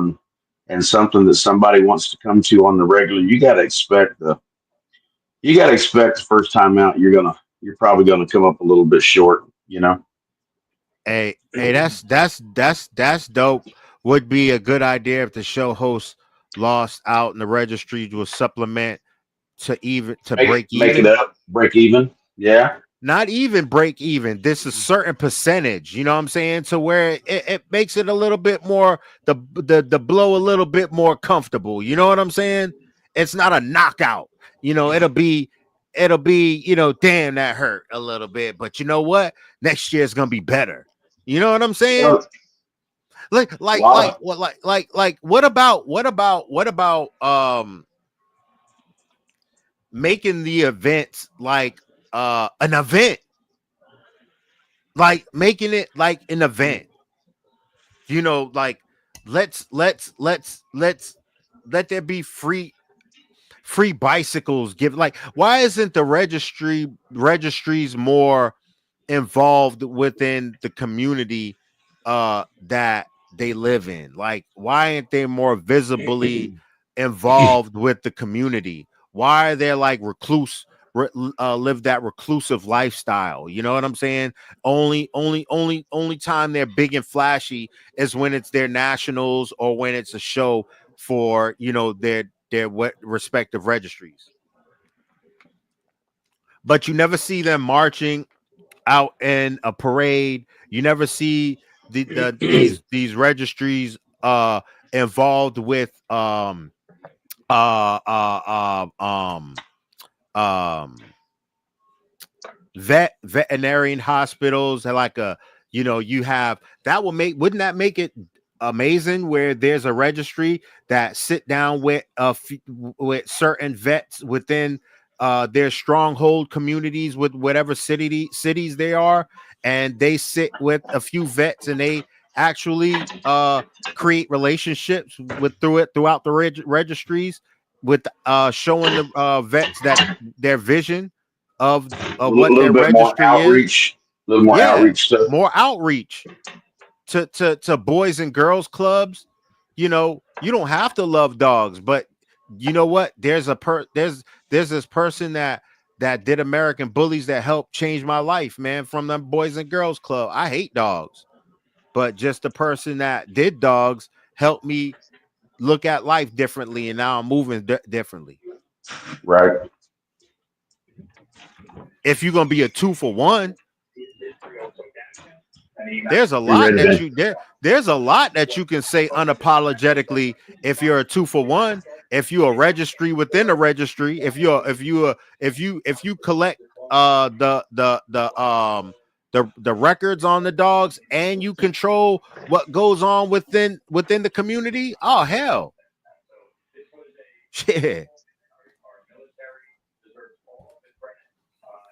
S5: and something that somebody wants to come to on the regular, you got to expect the first time out you're probably gonna come up a little bit short.
S4: Hey, that's dope. Would be a good idea if the show host lost out and the registry will supplement to break
S5: Make it
S4: even.
S5: up, break even. Yeah.
S4: Not even break even. This is certain percentage, you know what I'm saying? To where it makes it a little bit more, the blow a little bit more comfortable. You know what I'm saying? It's not a knockout. It'll be, damn, that hurt a little bit. But you know what? Next year is gonna be better. You know what I'm saying?
S5: Well,
S4: Like,
S5: a
S4: like,
S5: lot
S4: like,
S5: of
S4: what, like, what about making the events like an event, like making it like an event, like let's let there be free bicycles. Give, like, why isn't the registries more involved within the community that they live in? Like, why aren't they more visibly involved with the community? Why are they like live that reclusive lifestyle? You know what I'm saying? Only time they're big and flashy is when it's their nationals or when it's a show for their what respective registries. But you never see them marching out in a parade. You never see these registries involved with uh uh um veterinarian hospitals, and like you have that. Wouldn't that make it amazing where there's a registry that sit down with certain vets within their stronghold communities, with whatever cities they are, and they sit with a few vets and they actually create relationships throughout the registries, with showing the vets that their vision of
S5: a
S4: what
S5: little
S4: their
S5: bit more
S4: registry is.
S5: outreach, a little more
S4: Yeah,
S5: outreach stuff.
S4: more outreach to boys and girls clubs. You don't have to love dogs, but you know what? There's this person that did American Bullies that helped change my life, man, from them boys and girls club. I hate dogs, but just the person that did dogs helped me look at life differently, and now I'm moving differently.
S5: Right.
S4: If you're gonna be a 2-for-1, there's a
S5: You
S4: lot
S5: ready,
S4: that
S5: Ben?
S4: you there's a lot that you can say unapologetically if you're a 2-for-1. If you're a registry within a registry, if you collect the records on the dogs and you control what goes on within the community, oh hell. Shit.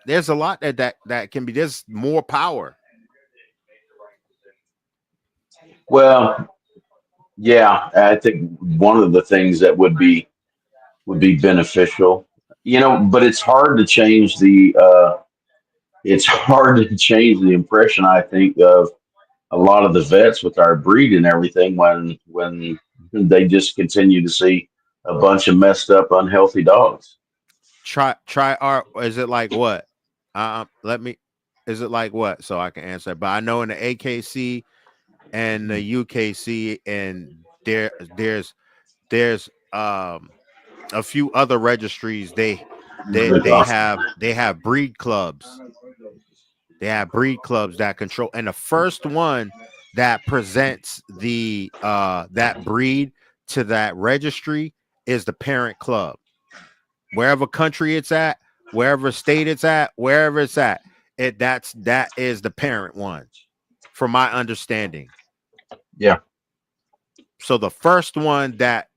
S4: There's a lot that can be, there's more power.
S5: Well, yeah, I think one of the things that would be beneficial, but it's hard to change it's hard to change the impression I think of a lot of the vets with our breed and everything when they just continue to see a bunch of messed up, unhealthy dogs.
S4: Try art. Is it like what? Let me. Is it like what? So I can answer. But I know in the AKC and the UKC and there's a few other registries. They have breed clubs. They have breed clubs that control, and the first one that presents the that breed to that registry is the parent club. Wherever country it's at, wherever state it's at, wherever it's at, that is the parent one, from my understanding.
S5: Yeah.
S4: So the first one that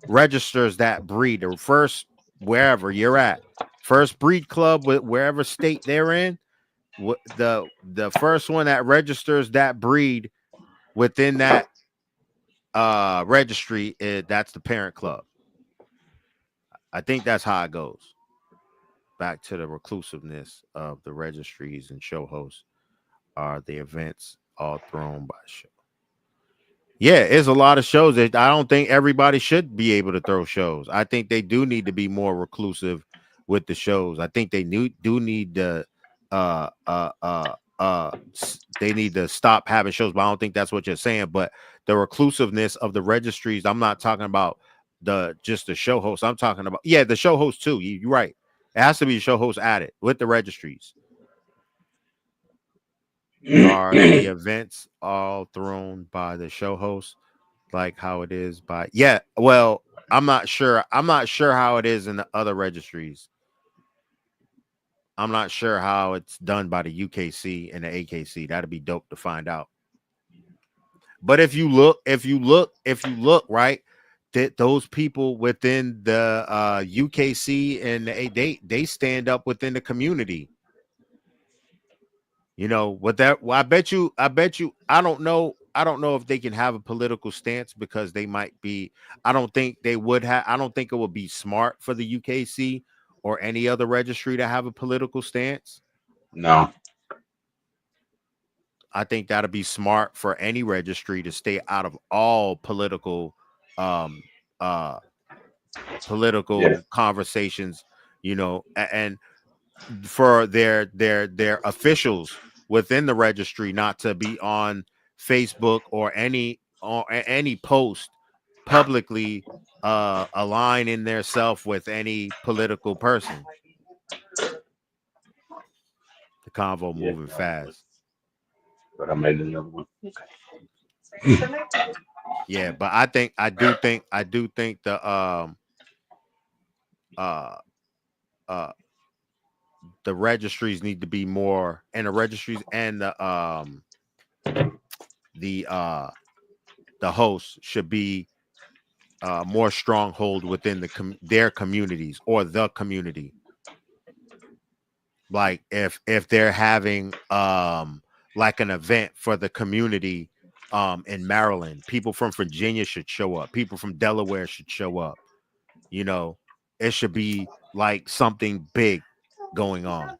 S4: registers that breed, or first wherever you're at, first breed club with wherever state they're in, the first one that registers that breed within that registry, that's the parent club. I think that's how it goes. Back to the reclusiveness of the registries and show hosts. Are the events all thrown by show? Yeah, it's a lot of shows that I don't think everybody should be able to throw shows. I think they do need to be more reclusive with the shows. I think they do need to they need to stop having shows, but I don't think that's what you're saying. But the reclusiveness of the registries, I'm not talking about just the show host. I'm talking about the show host too. You're right. It has to be a show host added with the registries. Are the events all thrown by the show host, like how it is by? Yeah, well, I'm not sure how it is in the other registries. I'm not sure how it's done by the UKC and the AKC. That'd be dope to find out. But if you look right, that those people within the UKC and they stand up within the community. With that, well, I bet you, I don't know if they can have a political stance, because they might be, I don't think they would have, I don't think it would be smart for the UKC or any other registry to have a political stance.
S5: No.
S4: I think that'd be smart for any registry to stay out of all political conversations, and for their officials within the registry not to be on Facebook or any post publicly aligning their self with any political person. The convo moving fast.
S5: But I made another one.
S4: Yeah, but I do think the the registries need to be more, and the registries and the hosts should be more stronghold within their communities or the community. Like if they're having like an event for the community in Maryland, people from Virginia should show up. People from Delaware should show up. It should be like something big going on.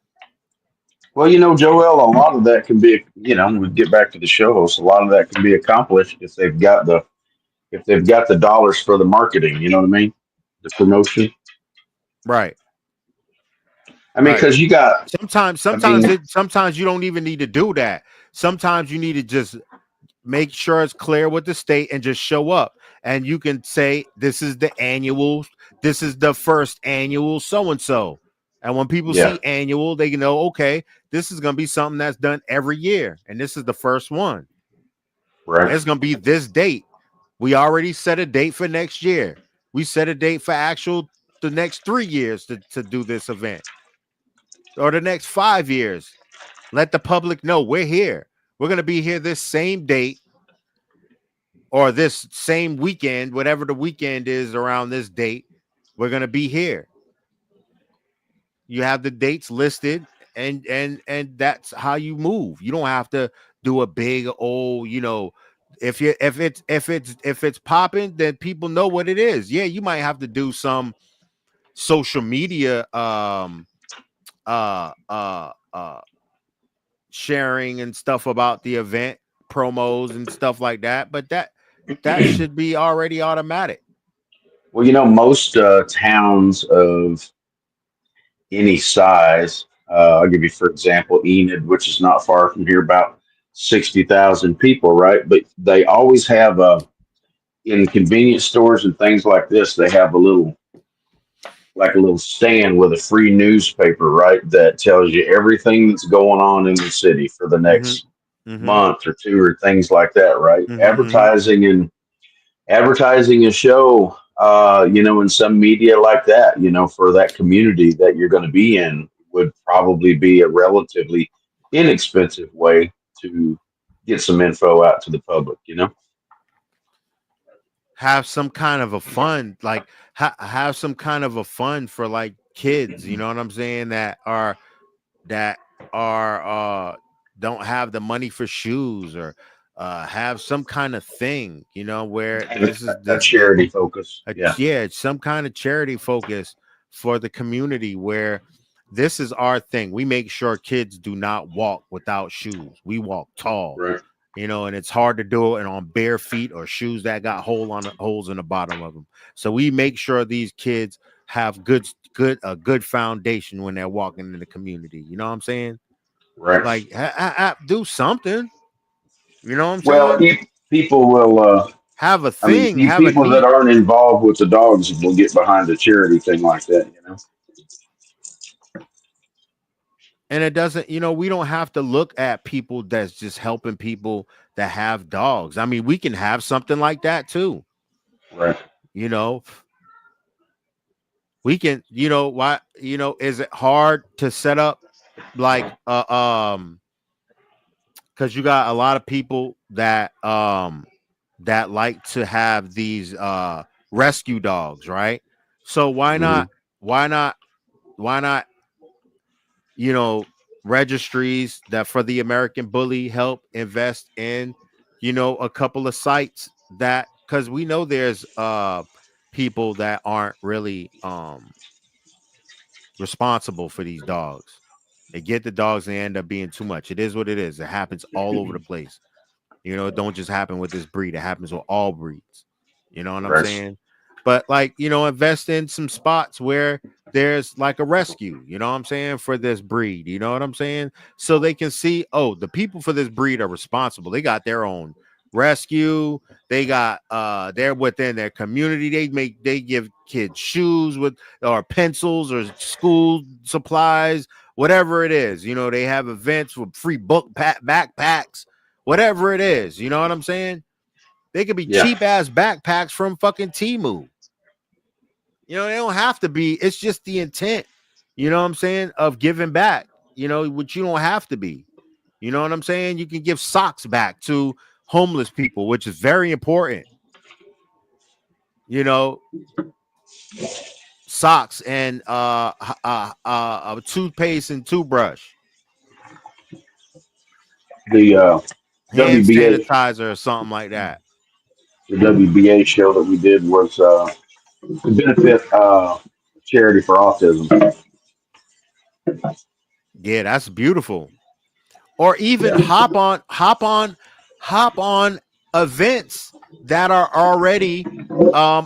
S5: Well, Joel, a lot of that can be, we get back to the show host. A lot of that can be accomplished if they've got the dollars for the marketing. You know what I mean? The promotion.
S4: Right.
S5: I mean, because you got
S4: sometimes you don't even need to do that. Sometimes you need to just make sure it's clear with the state and just show up. And you can say, this is the first annual so-and-so. And when people
S5: Yeah.
S4: see annual, they know, okay, this is going to be something that's done every year. And this is the first one.
S5: Right.
S4: It's going to be this date. We already set a date for next year. We set a date for the next 3 years to do this event, or the next 5 years. Let the public know we're here. We're going to be here this same date or this same weekend, whatever the weekend is around this date. We're going to be here. You have the dates listed, and that's how you move. You don't have to do a big old, if it's popping, then people know what it is. Yeah, you might have to do some social media uh sharing and stuff about the event, promos and stuff like that, but that should be already automatic.
S5: Well, most towns of any size, I'll give you, for example, Enid, which is not far from here, about 60,000 people, right? But they always have in convenience stores and things like this, they have a little stand with a free newspaper, right? That tells you everything that's going on in the city for the
S4: Mm-hmm.
S5: next
S4: Mm-hmm.
S5: month or two or things like that, right?
S4: Mm-hmm.
S5: Advertising a show, in some media like that, for that community that you're going to be in would probably be a relatively inexpensive way to get some info out to the public.
S4: Have some kind of a fund, like have some kind of a fund for like kids, you know what I'm saying, that are don't have the money for shoes, or have some kind of thing, where
S5: And
S4: this is
S5: a
S4: this the
S5: charity focus. Yeah.
S4: yeah, it's some kind of charity focus for the community, where this is our thing. We make sure kids do not walk without shoes. We walk tall,
S5: Right.
S4: and it's hard to do it on bare feet or shoes that got holes in the bottom of them. So we make sure these kids have a good foundation when they're walking in the community. You know what I'm saying?
S5: Right.
S4: Like do something. You know what I'm
S5: Well,
S4: saying?
S5: people will.
S4: Have a
S5: I mean,
S4: thing. Have a
S5: people that
S4: neat.
S5: aren't involved with the dogs will get behind a charity thing like that.
S4: And it doesn't, we don't have to look at people that's just helping people that have dogs. I mean, we can have something like that too.
S5: Right.
S4: You know, we can, why, is it hard to set up like, because you got a lot of people that like to have these rescue dogs, right? So why
S5: Hmm.
S4: not, why not, why not, you know, registries that for the American Bully help invest in, a couple of sites that, because we know there's people that aren't really responsible for these dogs. They get the dogs and they end up being too much. It is what it is. It happens all over the place. It don't just happen with this breed. It happens with all breeds. You know what I'm
S5: Right.
S4: saying? But like, invest in some spots where there's like a rescue, you know what I'm saying, for this breed. You know what I'm saying? So they can see, oh, the people for this breed are responsible. They got their own rescue. They got they're within their community. They give kids shoes with or pencils or school supplies, whatever it is. They have events with free backpacks, whatever it is. You know what I'm saying? They could be
S5: Yeah.
S4: cheap ass backpacks from fucking Temu. They don't have to be. It's just the intent, you know what I'm saying, of giving back, which you don't have to be. You know what I'm saying? You can give socks back to homeless people, which is very important. Socks and toothpaste and toothbrush,
S5: The
S4: hand
S5: WBA
S4: sanitizer or something like that.
S5: the WBA show that we did was to benefit charity for autism.
S4: Yeah, that's beautiful. Or even
S5: Yeah.
S4: hop on events that are already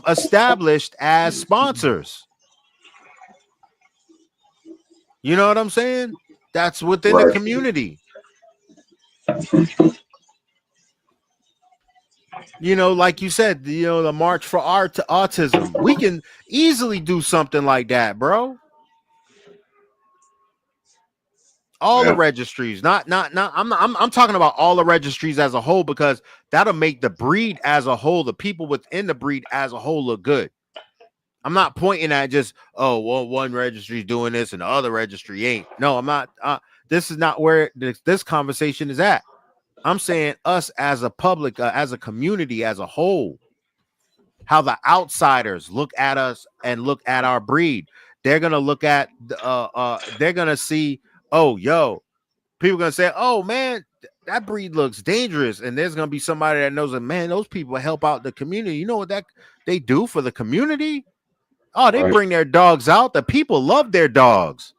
S4: established as sponsors. You know what I'm saying? That's within the
S5: Right.
S4: community. Like you said, the March for Art to Autism. We can easily do something like that, bro. All the
S5: Yeah.
S4: registries, not. I'm talking about all the registries as a whole, because that'll make the breed as a whole, the people within the breed as a whole, look good. I'm not pointing at just, oh, well, one registry is doing this and the other registry ain't. No, I'm not. This is not where this conversation is at. I'm saying us as a public, as a community, as a whole, how the outsiders look at us and look at our breed. They're gonna look at, they're gonna see, oh, yo, people gonna say, oh man, that breed looks dangerous, and there's gonna be somebody that knows that, man, those people help out the community. You know what that they do for the community? Oh, they
S5: Right.
S4: bring their dogs out. The people love their dogs.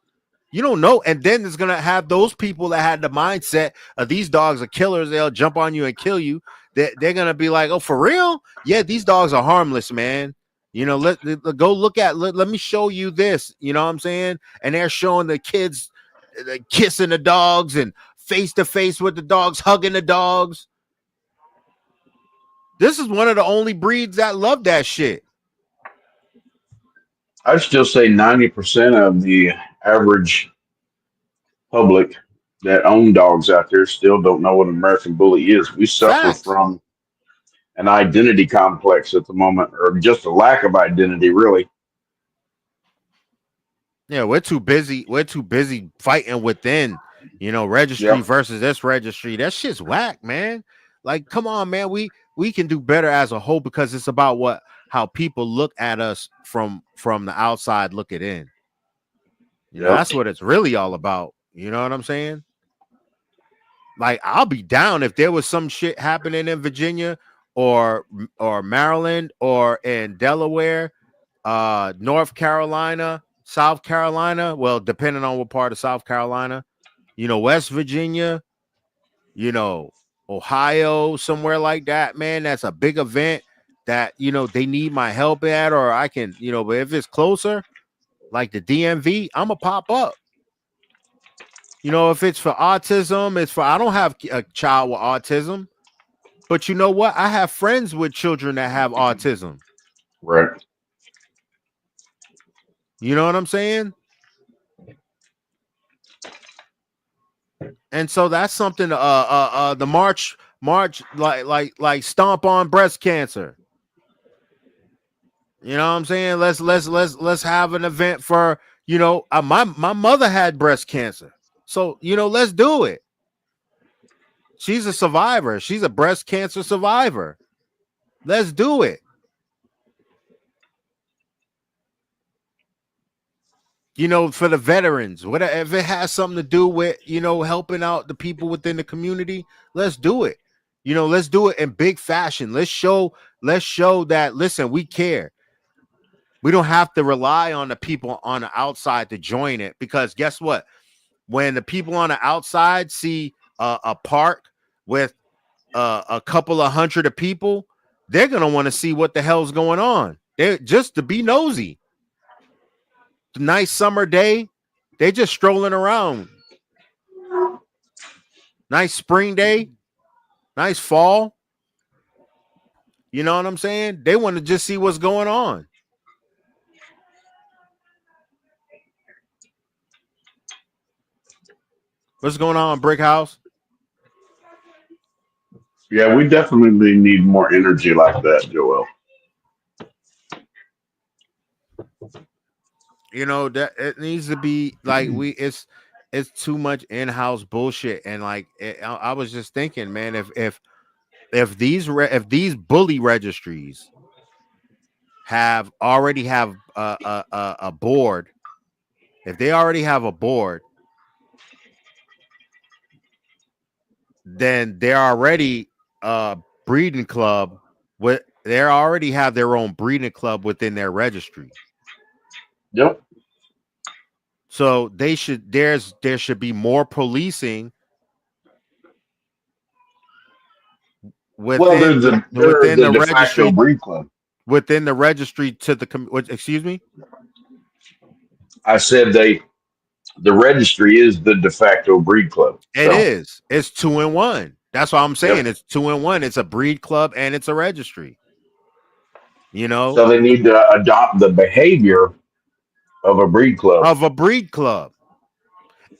S4: You don't know. And then there's gonna have those people that had the mindset of these dogs are killers. They'll jump on you and kill you. They're gonna be like, oh, for real? Yeah, these dogs are harmless, man. Let go look at. Let me show you this. You know what I'm saying? And they're showing the kids kissing the dogs and face to face with the dogs, hugging the dogs. This is one of the only breeds that love that shit.
S5: I'd still say 90% of the average public that own dogs out there still don't know what an American Bully is. We suffer
S4: Facts.
S5: from an identity complex at the moment, or just a lack of identity, really.
S4: Yeah, we're too busy. We're too busy fighting within, registry
S5: Yep.
S4: versus this registry. That shit's whack, man. Like, come on, man. We can do better as a whole, because it's about how people look at us from the outside looking in.
S5: Yep.
S4: That's what it's really all about. You know what I'm saying? Like, I'll be down if there was some shit happening in Virginia or Maryland or in Delaware, North Carolina, South Carolina. Well, depending on what part of South Carolina, West Virginia, Ohio, somewhere like that, man. That's a big event that, they need my help at, or I can, but if it's closer, like the DMV, I'm gonna pop up. If it's for autism, I don't have a child with autism, but you know what? I have friends with children that have autism.
S5: Right.
S4: You know what I'm saying? And so that's something. The march, like stomp on breast cancer. You know what I'm saying? Let's have an event for, my mother had breast cancer, so let's do it. She's a survivor. She's a breast cancer survivor. Let's do it. For the veterans, whatever, if it has something to do with, helping out the people within the community, let's do it. Let's do it in big fashion. Let's show that, listen, we care. We don't have to rely on the people on the outside to join it, because guess what? When the people on the outside see a park with a couple of hundred of people, they're going to want to see what the hell's going on. They're just to be nosy. Nice summer day, they just strolling around. Nice spring day, nice fall. You know what I'm saying? They want to just see what's going on. What's going on, Brick House?
S5: Yeah, we definitely need more energy like that, Joel.
S4: That it needs to be like it's too much in-house bullshit. And like I was just thinking, man, if these bully registries already have a board, if they already have a board, then they're already a breeding club they already have their own breeding club within their registry.
S5: Yep.
S4: So there should be more policing within
S5: they're
S4: within
S5: the
S4: the
S5: de facto
S4: registry,
S5: breed club.
S4: within the registry to excuse me.
S5: I said the registry is the de facto breed club.
S4: It is. It's 2-in-1. That's why I'm saying
S5: Yep.
S4: it's 2-in-1. It's a breed club and it's a registry. You know,
S5: So they need to adopt the behavior of a breed club.
S4: of a breed club.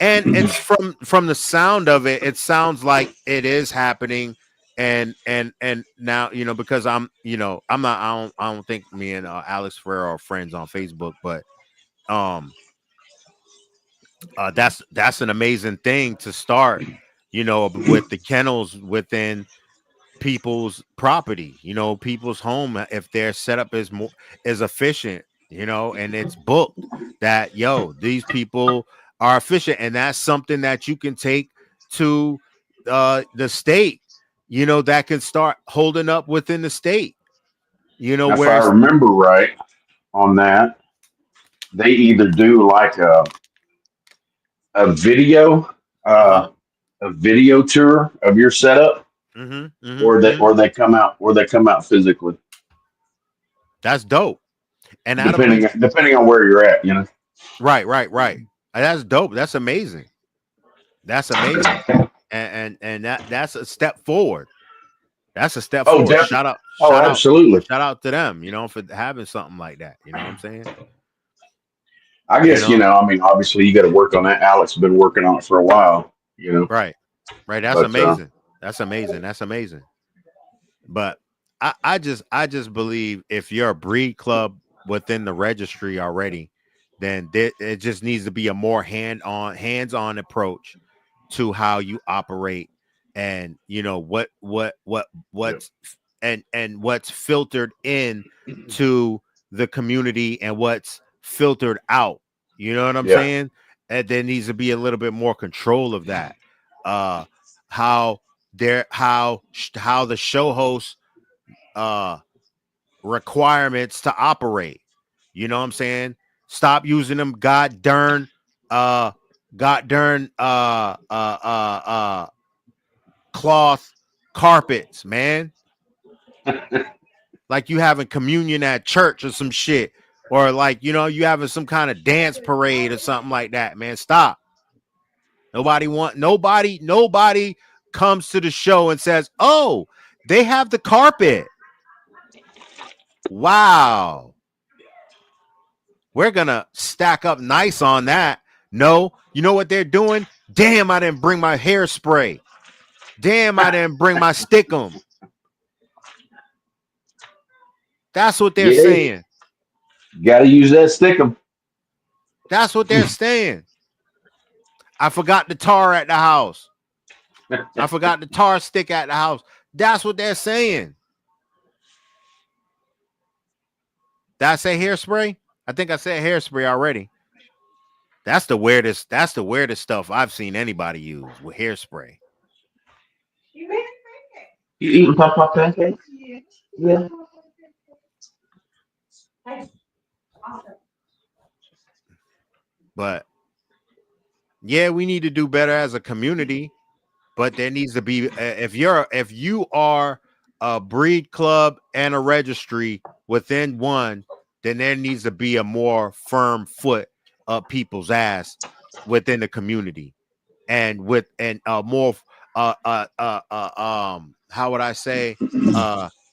S4: And it's from the sound of it, it sounds like it is happening. And now, you know, because I'm not, I don't think me and Alex Ferrer are friends on Facebook, but um that's an amazing thing to start, you know, with the kennels within people's property, you know, people's home. If their setup is efficient, you know, and it's booked, that these people are efficient, and that's something that you can take to the state, you know, that can start holding up within the state, you know,
S5: Now, if I
S4: whereas
S5: remember right on that, they either do like a video
S4: uh-huh
S5: uh, a video tour of your setup, or they come out physically,
S4: that's dope. And that'll be
S5: depending on where you're at. You know.
S4: right. That's dope. That's amazing. That's amazing. And that's a step forward. That's a step
S5: Oh,
S4: forward.
S5: definitely. Oh, absolutely.
S4: Shout out to them, you know, for having something like that. You know what I'm saying?
S5: I
S4: You
S5: guess,
S4: know,
S5: I mean, obviously you got to work on that. Alex has been working on it for a while,
S4: right. That's
S5: but
S4: amazing. That's amazing. That's amazing. But I just believe if you're a breed club within the registry already, then it just needs to be a more hands-on approach to how you operate, and you know
S5: yeah,
S4: what's and what's filtered in to the community and what's filtered out. You know what I'm
S5: yeah,
S4: saying? And there needs to be a little bit more control of that. Uh, how how the show hosts uh requirements to operate. You know what I'm saying? Stop using them uh god darn cloth carpets, man. Like you having communion at church or some shit. Or like, you know, you having some kind of dance parade or something like that, man. Stop. Nobody comes to the show and says, "Oh, they have the carpet. Wow. We're gonna stack up nice on that." No, you know what they're doing? Damn, I didn't bring my hairspray. Damn, I didn't bring my stickum. That's what they're
S5: yeah.
S4: saying.
S5: Got to use that stickum.
S4: That's what they're saying. I forgot the tar at the house. I forgot the tar stick at the house. That's what they're saying. Did I say hairspray? I think I said hairspray already. That's the weirdest. That's the weirdest stuff I've seen anybody use with hairspray.
S5: You eating pop pancakes? Yeah.
S4: But yeah, we need to do better as a community. But there needs to be if you are a breed club and a registry within one, then there needs to be a more firm foot up people's ass within the community, and with and more how would I say,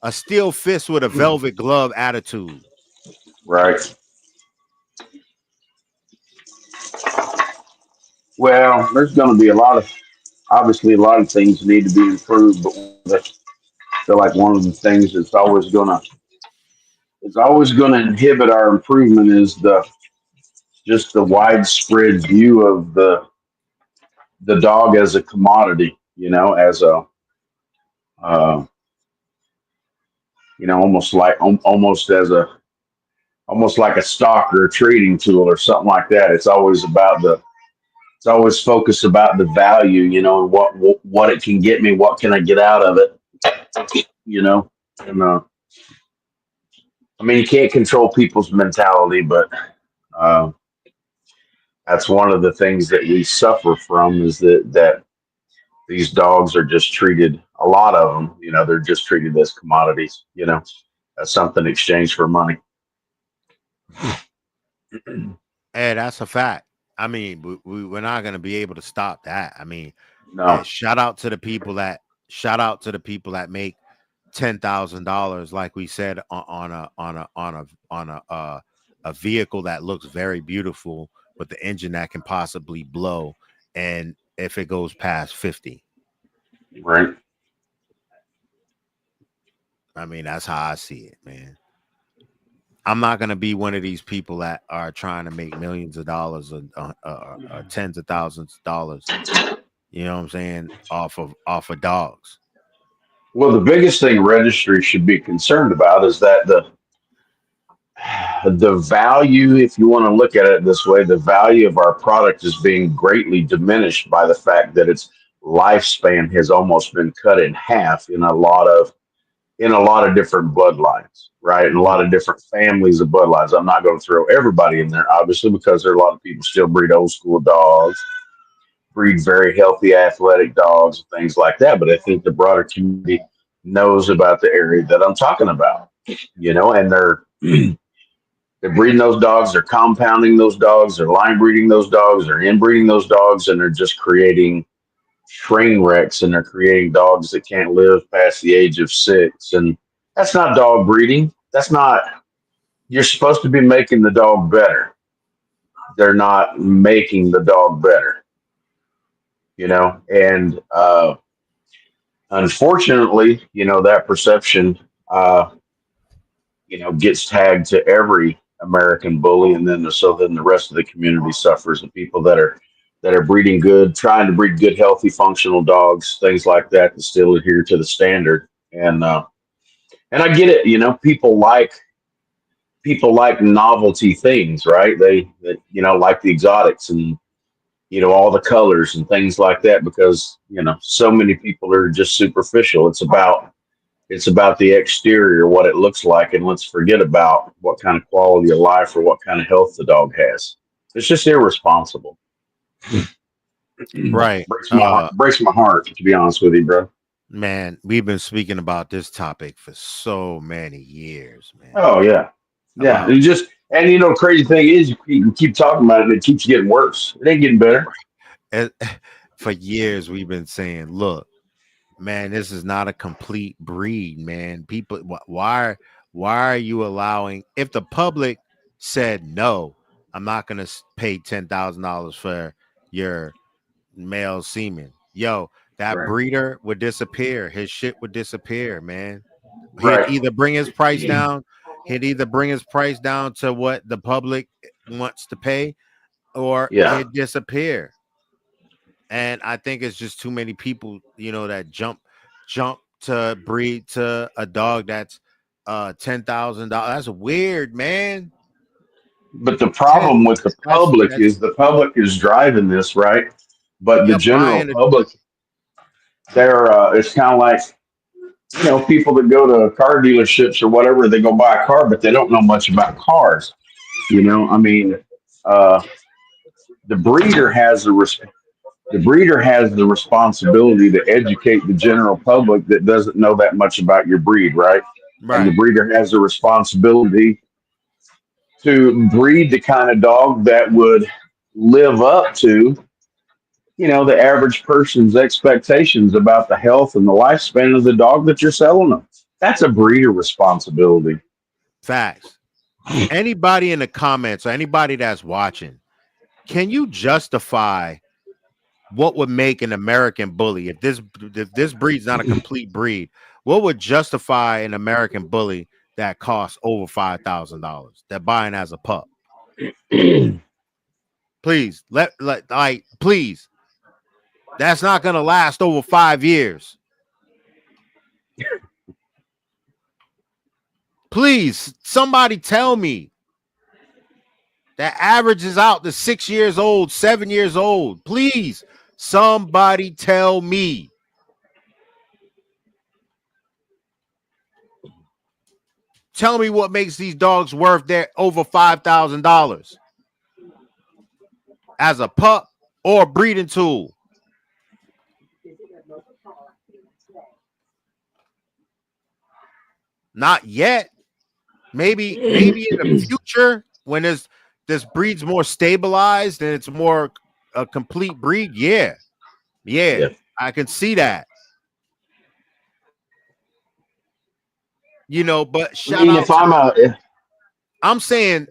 S4: a steel fist with a velvet glove attitude.
S5: Right. Well, there's going to be obviously a lot of things need to be improved, but I feel like one of the things it's always going to inhibit our improvement is just the widespread view of the dog as a commodity, as a uh, almost like a stock or a trading tool or something like that. It's always focused about the value, and what it can get me, what can I get out of it, and I mean, you can't control people's mentality, but uh, that's one of the things that we suffer from is that these dogs are just treated, a lot of them, they're just treated as commodities, as something exchanged for money.
S4: Hey, that's a fact. I mean, we're not going to be able to stop that. I mean,
S5: No.
S4: shout out to the people that shout out to the people that make $10,000, like we said, on a vehicle that looks very beautiful with the engine that can possibly blow, and if it goes past 50.
S5: Right.
S4: I mean, that's how I see it, man. I'm not gonna be one of these people that are trying to make millions of dollars or tens of thousands of dollars. You know what I'm saying? Off of dogs.
S5: Well, the biggest thing Registry should be concerned about is that the value, if you want to look at it this way, the value of our product is being greatly diminished by the fact that its lifespan has almost been cut in half in a lot of different bloodlines, right? And a lot of different families of bloodlines. I'm not going to throw everybody in there, obviously, because there are a lot of people still breed old school dogs, breed very healthy athletic dogs, and things like that. But I think the broader community knows about the area that I'm talking about, and they're breeding those dogs, they're compounding those dogs, they're line breeding those dogs, they're inbreeding those dogs, and they're just creating train wrecks, and they're creating dogs that can't live past the age of 6. And that's not dog breeding. That's not, you're supposed to be making the dog better. They're not making the dog better, and unfortunately, that perception, gets tagged to every American bully, and then the rest of the community suffers. The people that are breeding good, trying to breed good, healthy, functional dogs, things like that still adhere to the standard. And I get it. People like novelty things, right? They like the exotics and all the colors and things like that, because so many people are just superficial. It's about the exterior, what it looks like, and let's forget about what kind of quality of life or what kind of health the dog has. It's just irresponsible.
S4: Right.
S5: Breaks my heart, to be honest with you, bro.
S4: Man, we've been speaking about this topic for so many years, man.
S5: Oh yeah, yeah.
S4: About
S5: The crazy thing is, you keep talking about it, and it keeps getting worse. It ain't getting better.
S4: and for years we've been saying, look, man, this is not a complete breed, man. People, why are you allowing? If the public said no, I'm not gonna pay $10,000 for your male semen. Yo, that
S5: Right.
S4: breeder would disappear. His shit would disappear, man. He'd
S5: Right.
S4: either bring his price down. He'd either bring his price down to what the public wants to pay, or
S5: Yeah.
S4: he'd disappear. And I think it's just too many people, that jump to breed to a dog that's $10,000. That's weird, man.
S5: But the problem with the public
S4: That's
S5: is the public is driving this, right? But the
S4: you're
S5: general
S4: buying it.
S5: public, it's kind of like, people that go to car dealerships or whatever, they go buy a car, but they don't know much about cars. I mean, uh, the breeder has the responsibility to educate the general public that doesn't know that much about your breed, right? And the
S4: Right.
S5: breeder has the responsibility to breed the kind of dog that would live up to, the average person's expectations about the health and the lifespan of the dog that you're selling them. That's a breeder responsibility.
S4: Facts. Anybody in the comments or anybody that's watching, can you justify what would make an American bully if this breed's not a complete breed? What would justify an American bully that costs over $5,000 that buying as a pup? Please please. That's not gonna last over 5 years. Please, somebody tell me that averages out to 6 years old, 7 years old. Please, somebody tell me. Tell me what makes these dogs worth their over $5,000 as a pup or a breeding tool. Not yet. Maybe in the future when this breed's more stabilized and it's more a complete breed. Yeah.
S5: Yeah.
S4: I can see that. you know, but
S5: I
S4: shout
S5: mean,
S4: out
S5: if
S4: to
S5: I'm a,
S4: I'm saying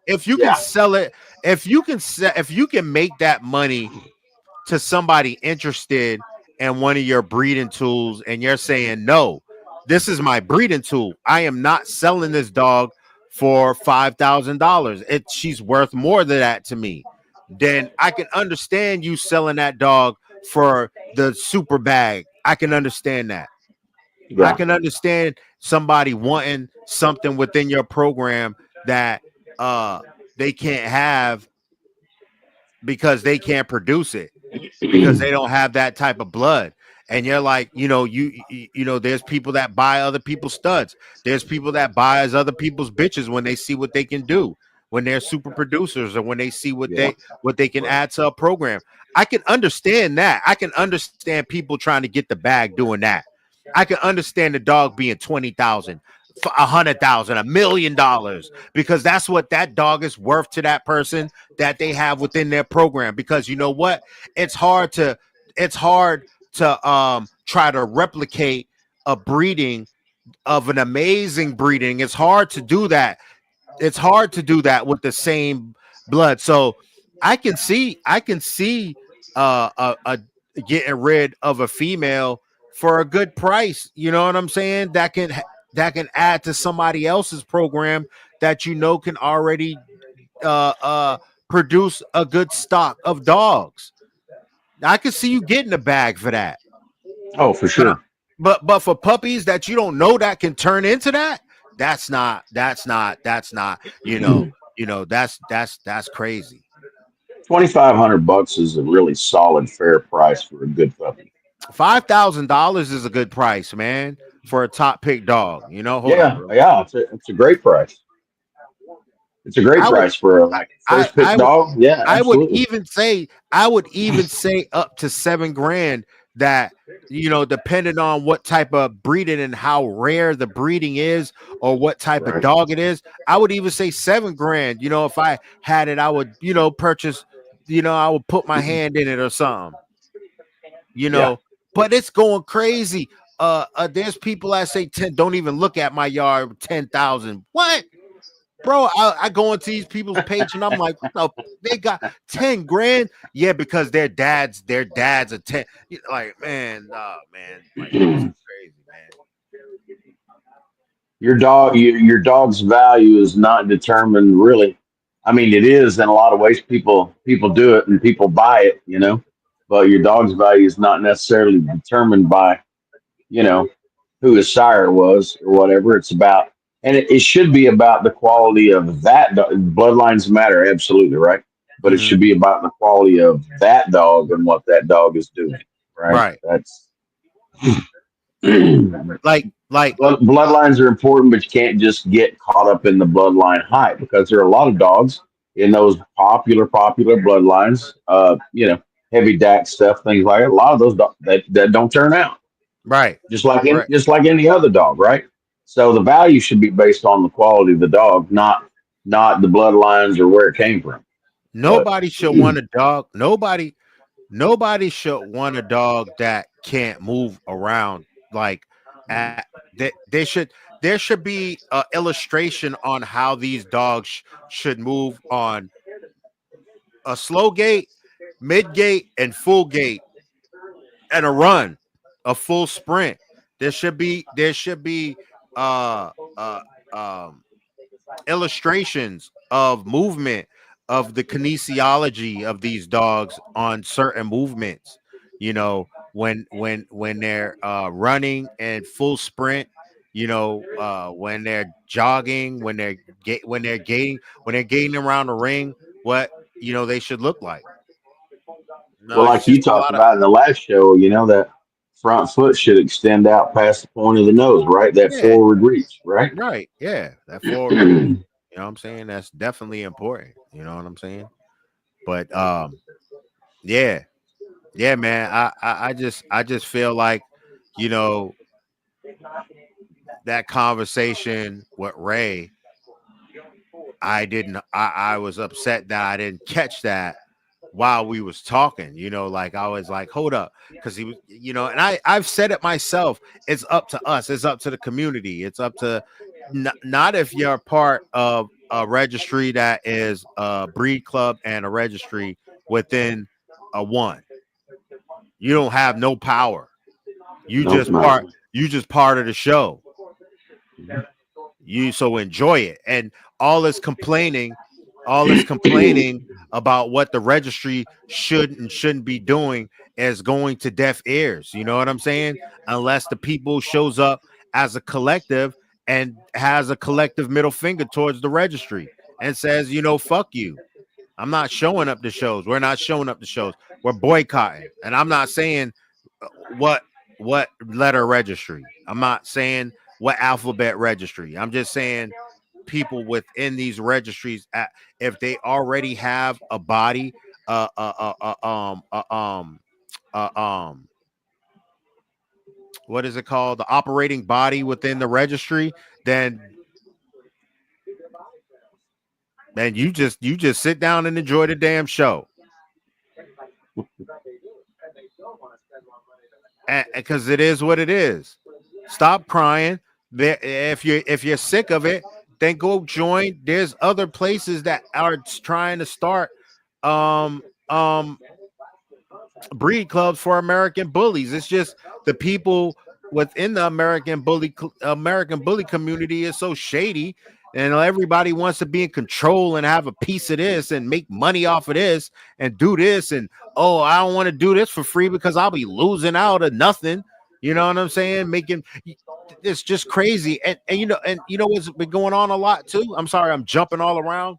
S4: if you can
S5: yeah,
S4: sell it, if you can make that money to somebody interested in one of your breeding tools and you're saying, no, this is my breeding tool. I am not selling this dog for $5,000. She's worth more than that to me. Then I can understand you selling that dog for the super bag. I can understand that. I
S5: yeah,
S4: can understand somebody wanting something within your program that uh they can't have because they can't produce it, because they don't have that type of blood. And you're like, you know, there's people that buy other people's studs. There's people that buys other people's bitches when they see what they can do, when they're super producers, or when they see
S5: yeah,
S4: what they can add to a program. I can understand that. I can understand people trying to get the bag doing that. I can understand the dog being 20,000, 100,000, $1 million, because that's what that dog is worth to that person that they have within their program. Because you know what? It's hard to try to replicate a breeding of an amazing breeding. It's hard to do that. It's hard to do that with the same blood. So I can see a getting rid of a female for a good price. You know what I'm saying? That can add to somebody else's program that you know can already uh uh produce a good stock of dogs. I can see you getting a bag for that.
S5: oh, for
S4: But
S5: sure.
S4: but for puppies that you don't know that can turn into that, that's not, that's crazy.
S5: $2,500 is a really solid, fair price for a good puppy.
S4: $5,000 is a good price, man, for a top pick dog. Hold on,
S5: Yeah,
S4: bro.
S5: yeah, it's a great price. It's a great
S4: I would
S5: price for a like
S4: I
S5: first pick
S4: I would
S5: dog. Yeah,
S4: I would
S5: absolutely.
S4: even say I would even say up to 7 grand. That, depending on what type of breeding and how rare the breeding is, or what type of
S5: Right.
S4: dog it is, I would even say 7 grand. If I had it, I would, purchase. I would put my hand in it or something. You
S5: Yeah.
S4: know, but it's going crazy. There's people that say 10. Don't even look at my yard. 10,000. What? Bro, I go into these people's page and I'm like, what they got 10 grand? Yeah, because their dads are 10. Like, man, nah, man, like this is crazy, man.
S5: Your dog's value is not determined really. I mean, it is in a lot of ways. People do it and people buy it, but your dog's value is not necessarily determined by, you know, who his sire was or whatever. It's about, and it should be about the quality of that dog. Bloodlines matter, absolutely, right? But it
S4: Hmm.
S5: should be about the quality of that dog and what that dog is doing, right?
S4: Right.
S5: That's
S4: Like,
S5: bloodlines are important, but you can't just get caught up in the bloodline hype because there are a lot of dogs in those popular bloodlines. Heavy DAC stuff, things like that. A lot of those that don't turn out
S4: right, right.
S5: just like any other dog, right? So the value should be based on the quality of the dog, not the bloodlines or where it came from. But
S4: Nobody should want a dog. Nobody should want a dog that can't move around. Like, they should there should be an illustration on how these dogs should move on a slow gait, mid gait, and full gait, and a run, a full sprint. There should be uh uh um illustrations of movement, of the kinesiology of these dogs on certain movements. When they're running and full sprint, when they're jogging, when they're gating around the ring, what they should look like. No,
S5: well,
S4: it's
S5: like you
S4: just a
S5: talked
S4: lot of
S5: about in the last show, that front foot should extend out past the point of the nose, right? That
S4: yeah,
S5: forward reach, right?
S4: right, yeah, that forward reach. You know what I'm saying? That's definitely important. You know what I'm saying? But yeah, yeah, man. I just feel like, you know, that conversation with Ray, I was upset that I didn't catch that while we was talking, like I was like, hold up, because he was, and I've said it myself. It's up to us. It's up to the community. It's up to not if you're part of a registry that is a breed club and a registry within a one. You don't have no power. You
S5: Nope,
S4: just
S5: not.
S4: part of the show. You so enjoy it. And all this complaining, about what the registry should and shouldn't be doing is going to deaf ears. You know what I'm saying? Unless the people shows up as a collective and has a collective middle finger towards the registry and says, fuck you. I'm not showing up to shows. We're not showing up to shows. We're boycotting. And I'm not saying what letter registry. I'm not saying what alphabet registry. I'm just saying people within these registries, if they already have a body, what is it called? The operating body within the registry, then you just sit down and enjoy the damn show. Because it is what it is. Stop crying. If you're sick of it, then go join. There's other places that are trying to start breed clubs for American bullies. It's just the people within the American bully community is so shady, and everybody wants to be in control and have a piece of this and make money off of this and do this. And I don't want to do this for free because I'll be losing out of nothing. You know what I'm saying? Making it's just crazy. And you know what's been going on a lot too. I'm sorry, I'm jumping all around.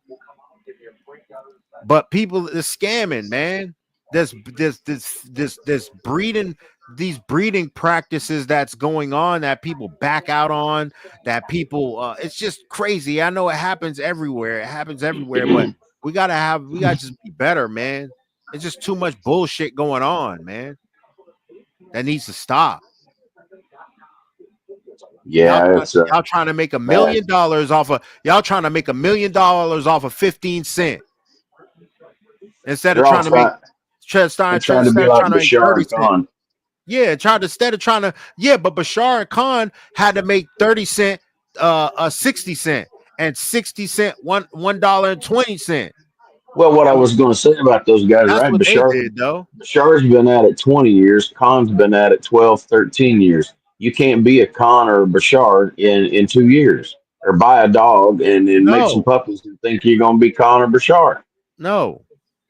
S4: But people is scamming, man. This breeding, these breeding practices that's going on that people back out on, that people it's just crazy. I know it happens everywhere. But we gotta just be better, man. It's just too much bullshit going on, man. That needs to stop.
S5: Yeah, it's
S4: Y'all trying to make $1 million off of $15 cents instead of
S5: they're all
S4: trying to make
S5: they're trying to be like
S4: 30
S5: Bashar
S4: cents.
S5: Khan.
S4: Yeah, but Bashar and Khan had to make 30 cent 60 cent and 60 cent $1.20.
S5: Well, what I was going to say about those guys,
S4: That's
S5: right?
S4: what they did though.
S5: Bashar's been at it 20 years. Khan's been at it 12, 13 years. You can't be a Khan or a Bashar in 2 years, or buy a dog and make some
S4: No,
S5: puppies and think you're going to be Khan or Bashar.
S4: no.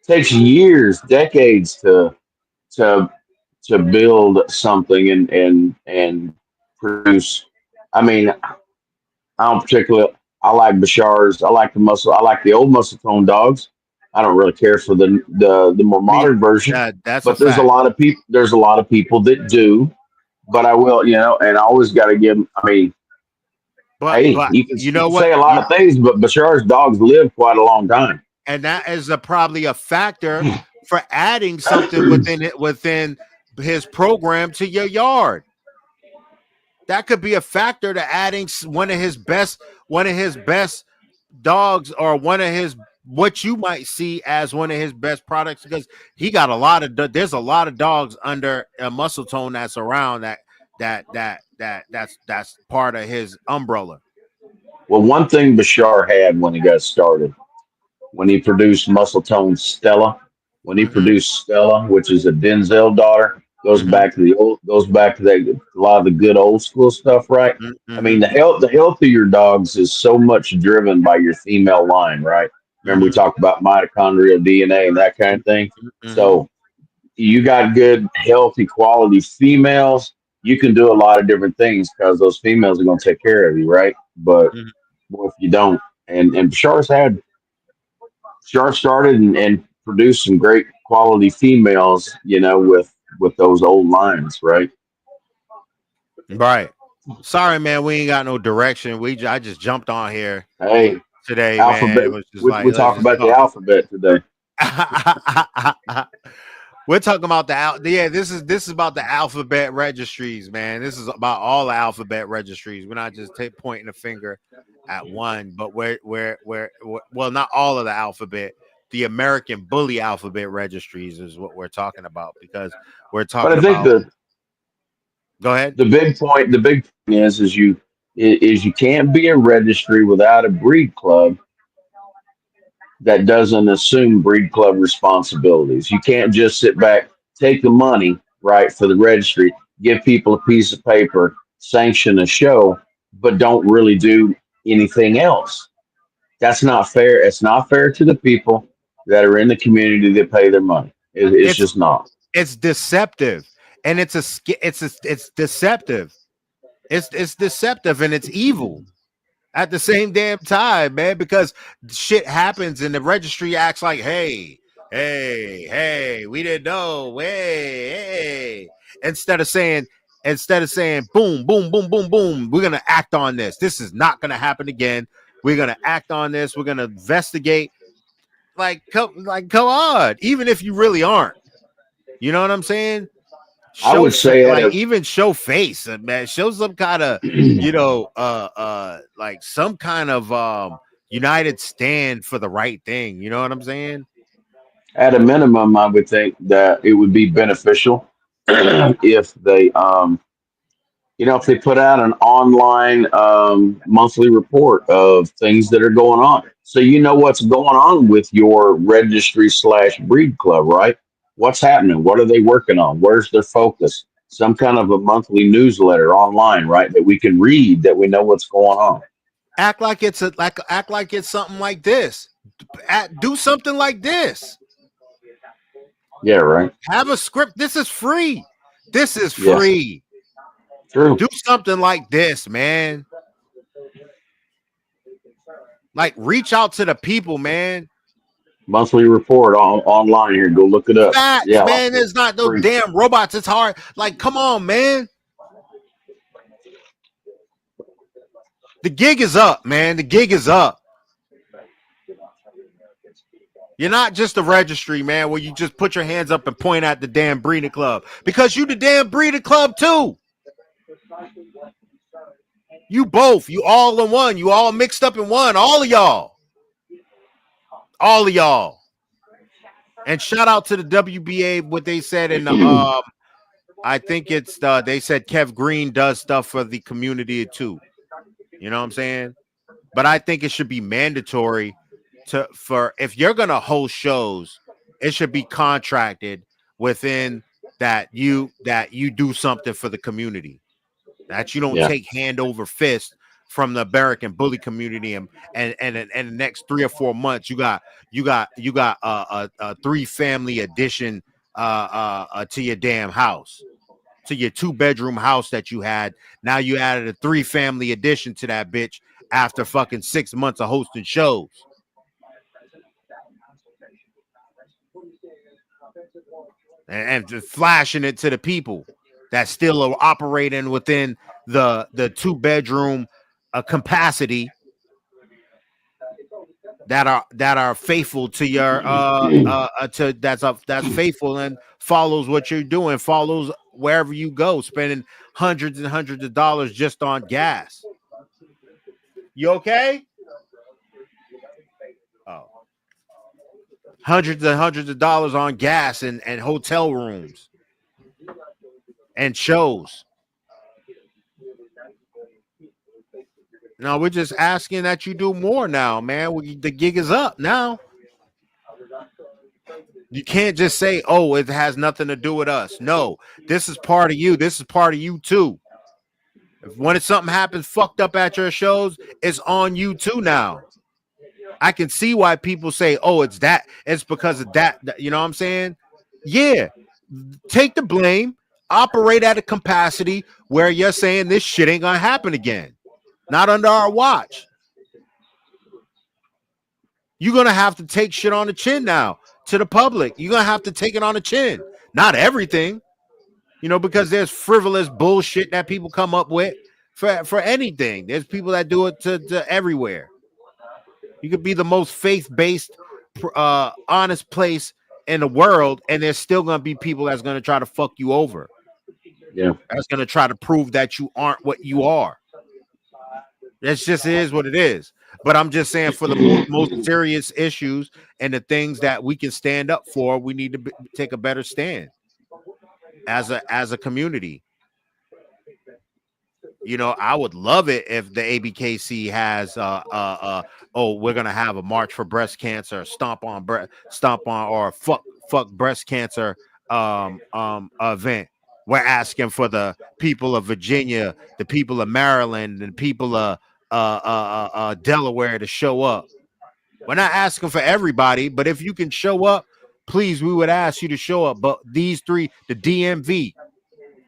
S5: Takes years, decades to to build something and produce. I mean, I don't particularly. I like Bashar's. I like the muscle. I like the old muscle tone dogs. I don't really care for the more
S4: Me,
S5: modern version.
S4: that's a
S5: But there's a
S4: fact.
S5: lot of people. There's a lot of people that do. But I will, and I always got to give 'em- I mean, hey,
S4: But you
S5: you
S4: know
S5: can
S4: what?
S5: say a lot of things, but Bashar's dogs live quite a long time.
S4: And that is probably a factor for adding something within his program to your yard. That could be a factor to adding one of his best dogs, or one of his what you might see as one of his best products, because he got there's a lot of dogs under a muscle tone that's around that's part of his umbrella.
S5: Well, one thing Bashar had when he got started, when he produced Muscle Tone Stella, when he
S4: Mm-hmm,
S5: produced Stella, which is a Denzel daughter,
S4: mm-hmm,
S5: goes back to that a lot of the good old school stuff, right? I
S4: mm-hmm,
S5: mean, the health of your dogs is so much driven by your female line, right? Remember we
S4: mm-hmm,
S5: talked about mitochondrial DNA and that kind of thing.
S4: mm-hmm,
S5: So you got good, healthy, quality females. You can do a lot of different things because those females are going to take care of you, right? But
S4: mm-hmm.
S5: what if you don't? And Bashar started and produced some great quality females, with those old lines, right?
S4: Right. Sorry, man. We ain't got no direction. I just jumped on here
S5: Hey,
S4: today, man.
S5: alphabet.
S4: It was just like,
S5: We
S4: let's
S5: talk
S4: just
S5: about the
S4: talk.
S5: alphabet today.
S4: We're talking about this is about the alphabet registries, man. This is about all the alphabet registries. We're not just pointing a finger at one, but we're well, not all of the alphabet, the American bully alphabet registries is what we're talking about, because we're
S5: But
S4: talking
S5: I think
S4: about. Go ahead.
S5: the big point is you can't be a registry without a breed club that doesn't assume breed club responsibilities. You can't just sit back, take the money, right, for the registry, give people a piece of paper, sanction a show, but don't really do anything else. That's not fair. It's not fair to the people that are in the community that pay their money. It's
S4: It's
S5: just not.
S4: it's deceptive, and it's deceptive. It's deceptive, and it's evil at the same damn time, man, because shit happens and the registry acts like, hey, we didn't know, hey. Instead of saying, boom, boom, boom, boom, boom, we're gonna act on this. This is not gonna happen again. We're gonna act on this. We're gonna investigate. Come on, even if you really aren't. You know what I'm saying?
S5: I would say
S4: Even show face, man. Show some kind of, like some kind of united stand for the right thing. You know what I'm saying?
S5: at a minimum, I would think that it would be beneficial if they if they put out an online monthly report of things that are going on. So you know what's going on with your registry slash breed club, right? What's happening? What are they working on? Where's their focus? Some kind of a monthly newsletter online, right? That we can read, that we know what's going on.
S4: Act like it's something like this. Do something like this.
S5: Yeah, right.
S4: Have a script. This is free. This is
S5: Yeah,
S4: free.
S5: true.
S4: Do something like this, man. Like, reach out to the people, man.
S5: Monthly report online here. Go look it up.
S4: Facts,
S5: Yeah, like
S4: man. There's not no
S5: free.
S4: damn robots. It's hard. Like, come on, man. The gig is up, man. The gig is up. You're not just a registry, man, where you just put your hands up and point at the damn breeding club, because you the damn breeding club too. You both. You all in one. You all mixed up in one. All of y'all. All of y'all. And shout out to the WBA. What they said in the I think it's they said Kev Green does stuff for the community too. You know what I'm saying? But I think it should be mandatory for if you're gonna host shows, it should be contracted within that you do something for the community. That you don't
S5: Yeah,
S4: take hand over fist from the American bully community, and the next 3 or 4 months you got a 3 family addition to your damn house, to your 2-bedroom house that you had. Now you added a 3 family addition to that bitch after fucking 6 months of hosting shows. And just flashing it to the people that still are operating within the 2-bedroom capacity, that are faithful to your that's faithful and follows what you're doing, follows wherever you go, spending hundreds and hundreds of dollars just on gas. You okay? Oh. Hundreds and hundreds of dollars on gas and hotel rooms and shows. No, we're just asking that you do more now, man. The gig is up now. You can't just say, oh, it has nothing to do with us. No, this is part of you. This is part of you too. When something happens fucked up at your shows, it's on you too now. I can see why people say, oh, it's because of that. You know what I'm saying? Yeah. Take the blame. Operate at a capacity where you're saying this shit ain't gonna happen again. Not under our watch. You're gonna have to take shit on the chin now to the public. You're gonna have to take it on the chin. Not everything, because there's frivolous bullshit that people come up with for anything. There's people that do it to everywhere. You could be the most faith-based, honest place in the world, and there's still gonna be people that's gonna try to fuck you over.
S5: yeah.
S4: That's gonna try to prove that you aren't what you are. That's just is what it is. But I'm just saying for the most serious issues and the things that we can stand up for, we need to take a better stand as a community. You know, I would love it if the ABKC has oh, we're gonna have a march for breast cancer, stomp on or fuck breast cancer event. We're asking for the people of Virginia, the people of Maryland, and people of Delaware to show up. We're not asking for everybody, but if you can show up, please, we would ask you to show up. But these three, the DMV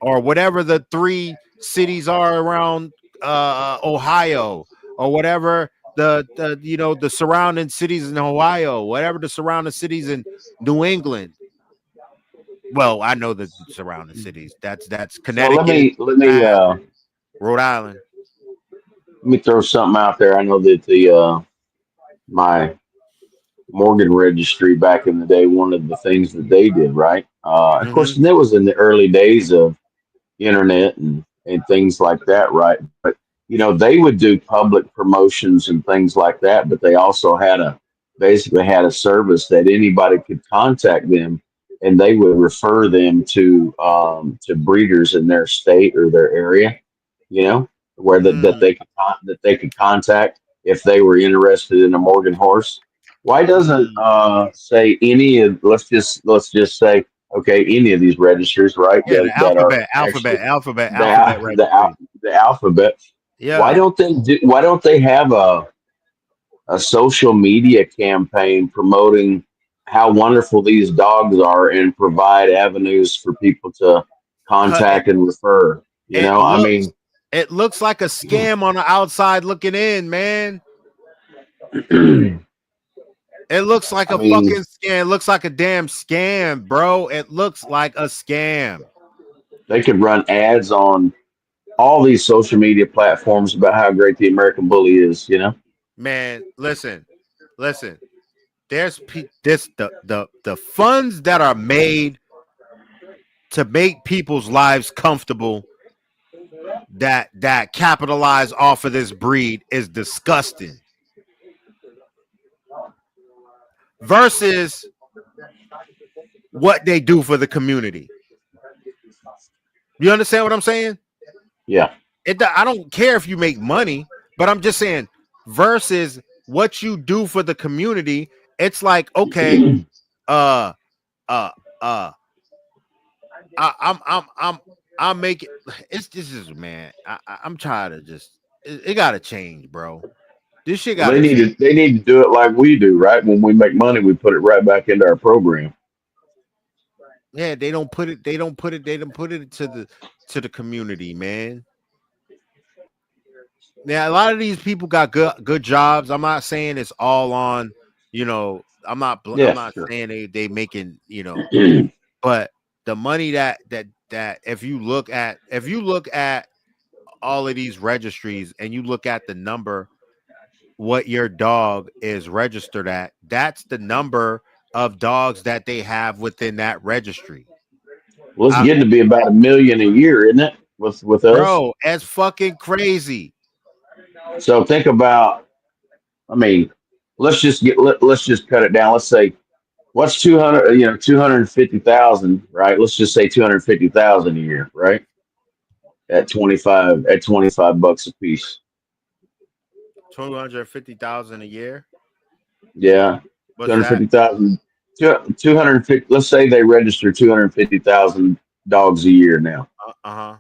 S4: or whatever the three cities are around Ohio, or whatever the you know, the surrounding cities in Ohio, whatever the surrounding cities in New England. Well, I know the surrounding cities. That's
S5: So let
S4: Connecticut,
S5: me let me uh
S4: Rhode Island.
S5: let me throw something out there. I know that my Morgan Registry back in the day, one of the things that they did, right? Of course,
S4: Mm-hmm.
S5: and that was in the early days of internet and things like that, right? But they would do public promotions and things like that, but they also basically had a service that anybody could contact them, and they would refer them to breeders in their state or their area, you know, where
S4: Mm,
S5: that they could contact if they were interested in a Morgan horse. Why doesn't
S4: mm.
S5: say any of let's just say okay, any of these registers, right,
S4: Yeah, the
S5: that are
S4: alphabet,
S5: actually
S4: alphabet registry.
S5: the alphabet.
S4: Yeah,
S5: Why don't they have a social media campaign promoting how wonderful these dogs are and provide avenues for people to
S4: it,
S5: contact and refer?
S4: it
S5: I
S4: looks
S5: mean,
S4: it looks like a scam on the outside looking in, man.
S5: I
S4: It looks like a
S5: mean,
S4: fucking scam. It looks like a damn scam, bro. It looks like a scam.
S5: they could run ads on all these social media platforms about how great the American Bully is.
S4: Man, listen. There's this the funds that are made to make people's lives comfortable that capitalize off of this breed is disgusting. Versus what they do for the community. You understand what I'm saying?
S5: Yeah.
S4: I don't care if you make money, but I'm just saying versus what you do for the community. It's like, okay, uh uh uh I'm making it's this is man. I'm trying to just it gotta change, bro. This shit
S5: Well,
S4: gotta change.
S5: they need to do it like we do, right? When we make money, we put it right back into our program.
S4: Yeah, they don't put it to the community, man. Now a lot of these people got good jobs. I'm not saying it's all on, I'm
S5: Yeah,
S4: not
S5: sure.
S4: saying they making, but the money that if you look at all of these registries and you look at the number what your dog is registered at, that's the number of dogs that they have within that registry.
S5: Well, it's
S4: I,
S5: getting to be about 1 million a year, isn't it? With us.
S4: bro, that's fucking crazy.
S5: So think about. I mean, let's just cut it down. Let's say what's 200. 250,000, right? Let's just say 250,000 a year, right? At 25 bucks a piece.
S4: 250,000 a year.
S5: Yeah, two
S4: What's
S5: hundred
S4: that?
S5: fifty thousand. 250. Let's say they register 250,000 dogs a year now.
S4: Uh-huh.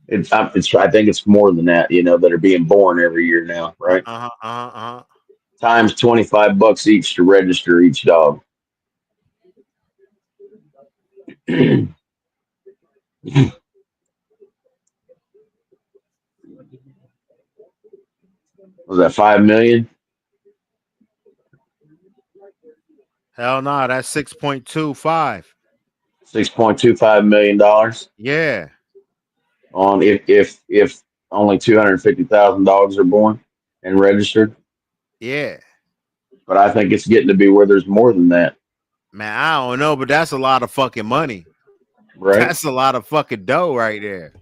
S5: I think it's more than that. That are being born every year now, right?
S4: Uh-huh. Uh-huh. Uh-huh.
S5: Times 25 bucks each to register each dog. Was that 5 million?
S4: Hell no, that's 6.25.
S5: $6.25 million
S4: Yeah.
S5: on if only 250,000 dogs are born and registered.
S4: Yeah.
S5: But I think it's getting to be where there's more than that,
S4: Man, I don't know, but that's a lot of fucking money.
S5: right?
S4: That's a lot of fucking dough right there.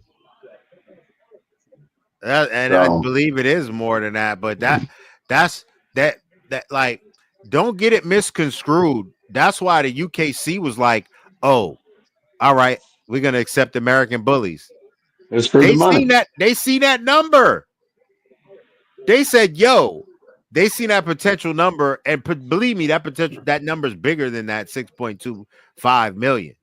S4: And I
S5: So
S4: believe it is more than that, but That's that like don't get it misconstrued. That's why the UKC was like, oh, all right, we're gonna accept American bullies.
S5: It's for the money.
S4: They seen that number. They said, yo, they seen that potential number, and believe me, that number is bigger than that 6.25 million.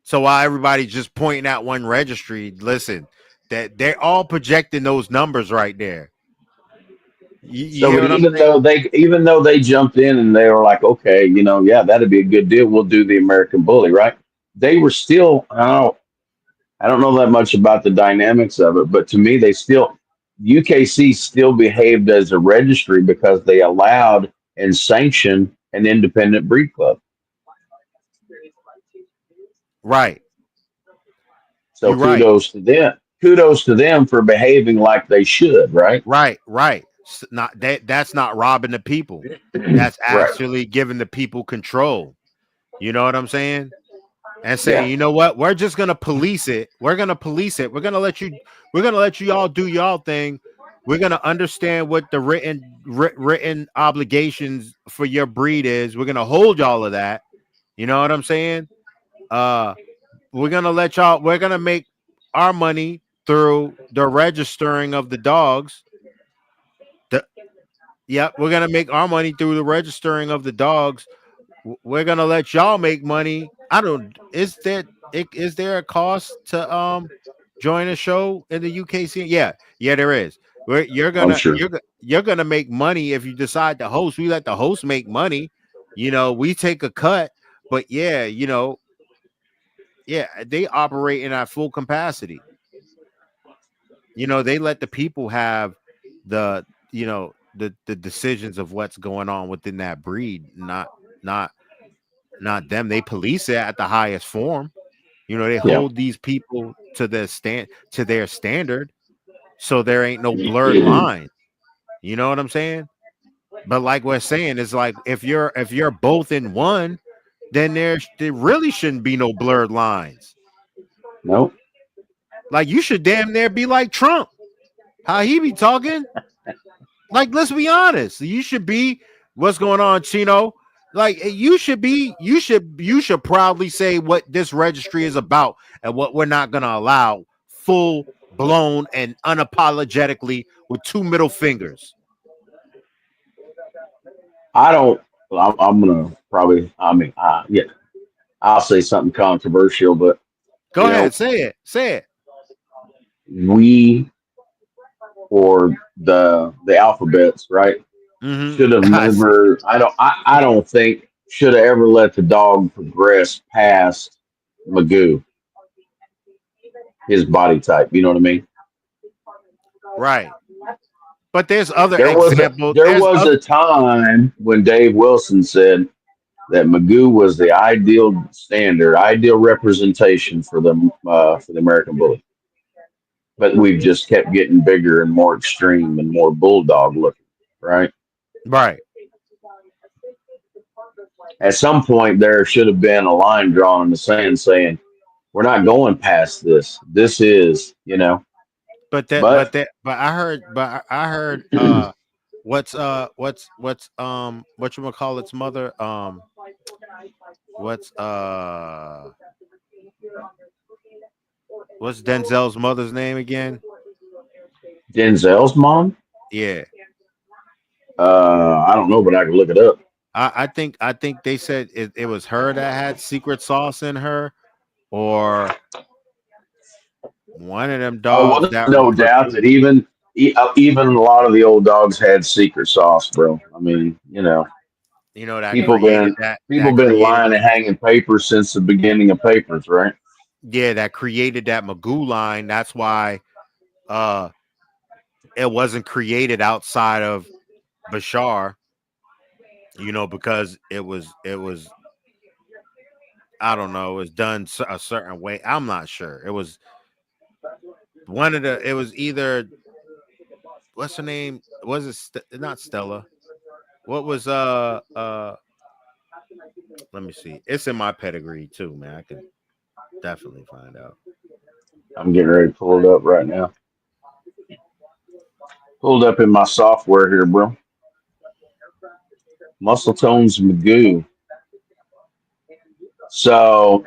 S4: So while everybody's just pointing at one registry, listen, that they're all projecting those numbers right there. You
S5: So
S4: hear what I'm saying?
S5: even though they jumped in and they were like, okay, yeah, that'd be a good deal. We'll do the American Bully, right? They were still, I don't know that much about the dynamics of it, but to me, UKC still behaved as a registry because they allowed and sanctioned an independent breed club.
S4: Right.
S5: So
S4: You're right.
S5: kudos to them. Kudos to them for behaving like they should, right?
S4: Right. Not that's not robbing the people. That's
S5: Right.
S4: actually giving the people control. You know what I'm saying? And saying,
S5: Yeah.
S4: you know what, we're just gonna police it. We're gonna police it. We're gonna let you all do y'all thing. We're gonna understand what the written obligations for your breed is. We're gonna hold y'all of that. You know what I'm saying? We're gonna let y'all. We're gonna make our money through the registering of the dogs. Yep, we're gonna make our money through the registering of the dogs. We're gonna let y'all make money. I don't. Is there a cost to join a show in the UKC? Yeah, there is. Where
S5: I'm sure.
S4: you're gonna make money if you decide to host. We let the host make money. We take a cut, but yeah, they operate in at full capacity. They let the people have the decisions of what's going on within that breed, not not them. They police it at the highest form. They
S5: Yeah.
S4: hold these people to their standard, so there ain't no blurred line. You know what I'm saying? But like we're saying, is like if you're both in one, then there really shouldn't be no blurred lines.
S5: Nope.
S4: Like you should damn near be like Trump. How he be talking? Like, let's be honest. You should be what's going on, Chino. Like you should proudly say what this registry is about and what we're not gonna allow full blown and unapologetically with two middle fingers.
S5: I don't. I'm gonna probably. I mean, yeah, I'll say something controversial, but
S4: Go
S5: you
S4: ahead,
S5: know,
S4: say it. Say it.
S5: we or the alphabets, right? Should have
S4: I see.
S5: never. I don't think should have ever let the dog progress past Magoo, his body type. You know what I mean?
S4: Right. But there's other
S5: There was a
S4: examples.
S5: there
S4: There's
S5: was
S4: other
S5: a time when Dave Wilson said that Magoo was the ideal standard, ideal representation for the American Bully. But we've just kept getting bigger and more extreme and more bulldog looking, right?
S4: right.
S5: At some point, there should have been a line drawn in the sand saying, "We're not going past this. This is, you know." But
S4: I heard what you gonna call its mother what's what's Denzel's mother's name again?
S5: Denzel's mom,
S4: Yeah.
S5: I don't know, but I can look it up.
S4: I think they said it was her that had secret sauce in her, or one of them
S5: Oh well,
S4: dogs
S5: there's
S4: that were
S5: no doubt that even a lot of the old dogs had secret sauce, bro. I mean,
S4: that
S5: people
S4: created
S5: been
S4: that created
S5: lying and hanging papers since the beginning of papers, right?
S4: that created that Magoo line. That's why uh it wasn't created outside of Bashar, because it was I don't know, it was done a certain way. I'm not sure. It was it was either what's her name? Was it not Stella? What was let me see. It's in my pedigree too, man. I could definitely find out.
S5: I'm getting ready to pull it up right now. Pulled up in my software here, bro. Muscle Tones Magoo. So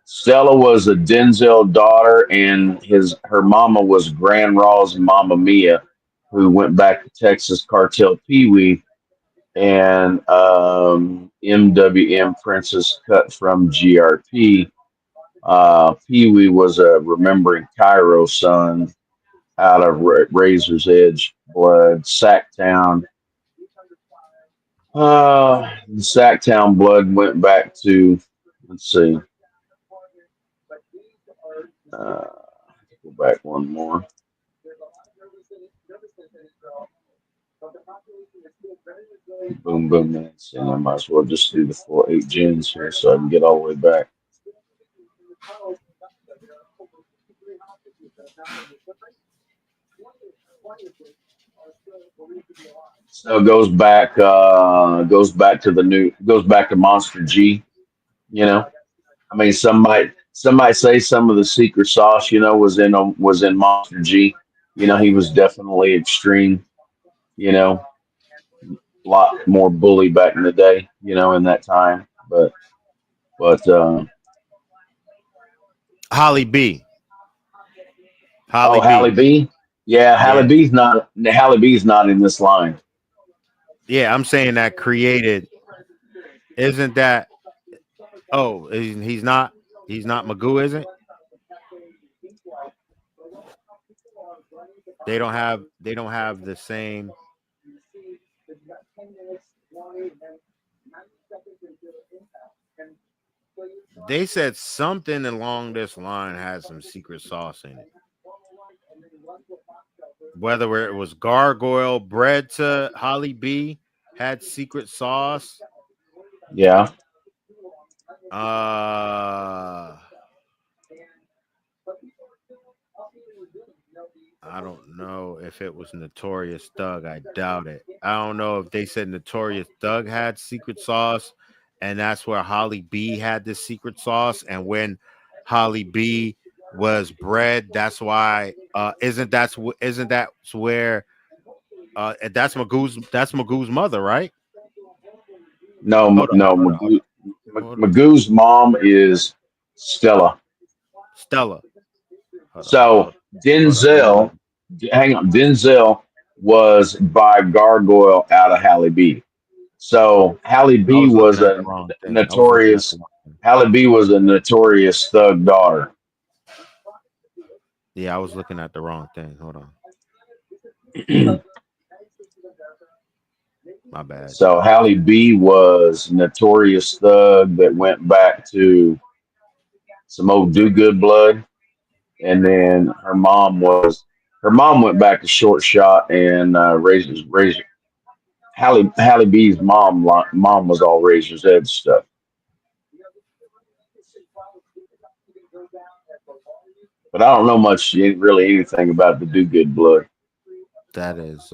S5: Stella was a Denzel daughter, and her mama was Grand Raw's Mama Mia, who went back to Texas Cartel Pee Wee, and MWM Princess cut from GRP. Pee Wee was a Remembering Cairo son out of Razor's Edge blood. Sacktown. The Sacktown blood went back to, let's see, go back one more. Boom, boom, man. And I might as well just do the full 8 gens here so I can get all the way back. So it goes back to Monster G. You know, I mean, some might say some of the secret sauce, was in Monster G. He was definitely extreme. You know, a lot more bully back in the day. In that time, but
S4: Holly B.
S5: oh,
S4: Holly
S5: Halle
S4: B.
S5: B. Yeah,
S4: Yeah.
S5: Halle B's not in this line.
S4: Yeah, I'm saying that created. Isn't that? Oh, he's not. He's not Magoo, isn't? They don't have. They don't have the same. They said something along this line has some secret sauce in it. Whether it was gargoyle bread to Holly B had secret sauce.
S5: Yeah.
S4: I don't know if it was Notorious Thug. I doubt it. I don't know if they said Notorious Thug had secret sauce, and that's where Holly B had the secret sauce. And when Holly B was bred, that's why. Isn't that where? That's Magoo's mother, right? Hold on,
S5: No.
S4: hold on, hold on.
S5: Magoo's mom is Stella.
S4: Stella. Hold on,
S5: So
S4: Let me look.
S5: Denzel, hang on, Denzel was by Gargoyle out of Halle B. So Halle
S4: I
S5: B
S4: was looking
S5: was
S4: at the
S5: a
S4: wrong thing. I was looking at the
S5: notorious.
S4: wrong thing.
S5: Halle B was a notorious thug daughter.
S4: Yeah, I was looking at the wrong thing. Hold on. My bad.
S5: So Halle B was notorious thug that went back to some old do good blood, and then her mom went back to short shot and razor. Halle B's mom was all Razor's Edge stuff. But I don't know much, really anything about the do good blood.
S4: That is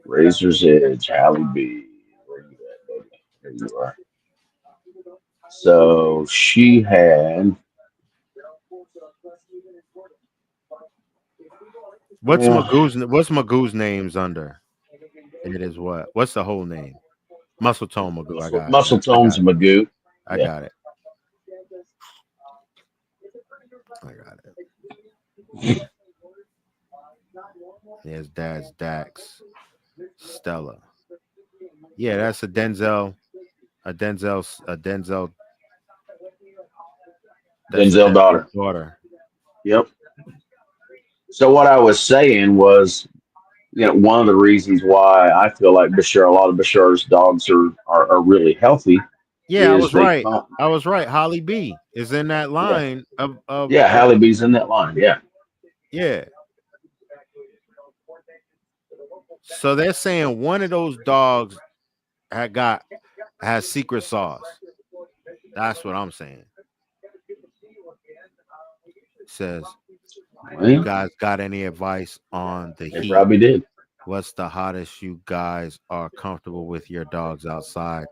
S5: Razor's Edge, Halle B. Where you at, baby? There you are. So she had, yeah,
S4: what's Magoo's names under? It is what? What's the whole name? Muscle Tone Magoo. I got it.
S5: Muscle
S4: I
S5: Tones
S4: got it.
S5: Magoo.
S4: I
S5: Yeah.
S4: got it. I got it. There's Dad's Dax. Stella. Yeah, that's a Denzel. That's a
S5: Denzel
S4: Denzel
S5: daughter.
S4: daughter.
S5: Yep. So what I was saying was, one of the reasons why I feel like a lot of Bashar's dogs are really healthy
S4: Yeah, I
S5: is
S4: was
S5: they
S4: right.
S5: come.
S4: I was right. Holly B is in that
S5: Yeah.
S4: line of
S5: Yeah. Halle B's in that line. Yeah.
S4: yeah. So they're saying one of those dogs has secret sauce. That's what I'm saying. Says, you
S5: Well,
S4: guys got any advice on the
S5: they
S4: heat?
S5: probably did.
S4: What's the hottest you guys are comfortable with your dogs outside?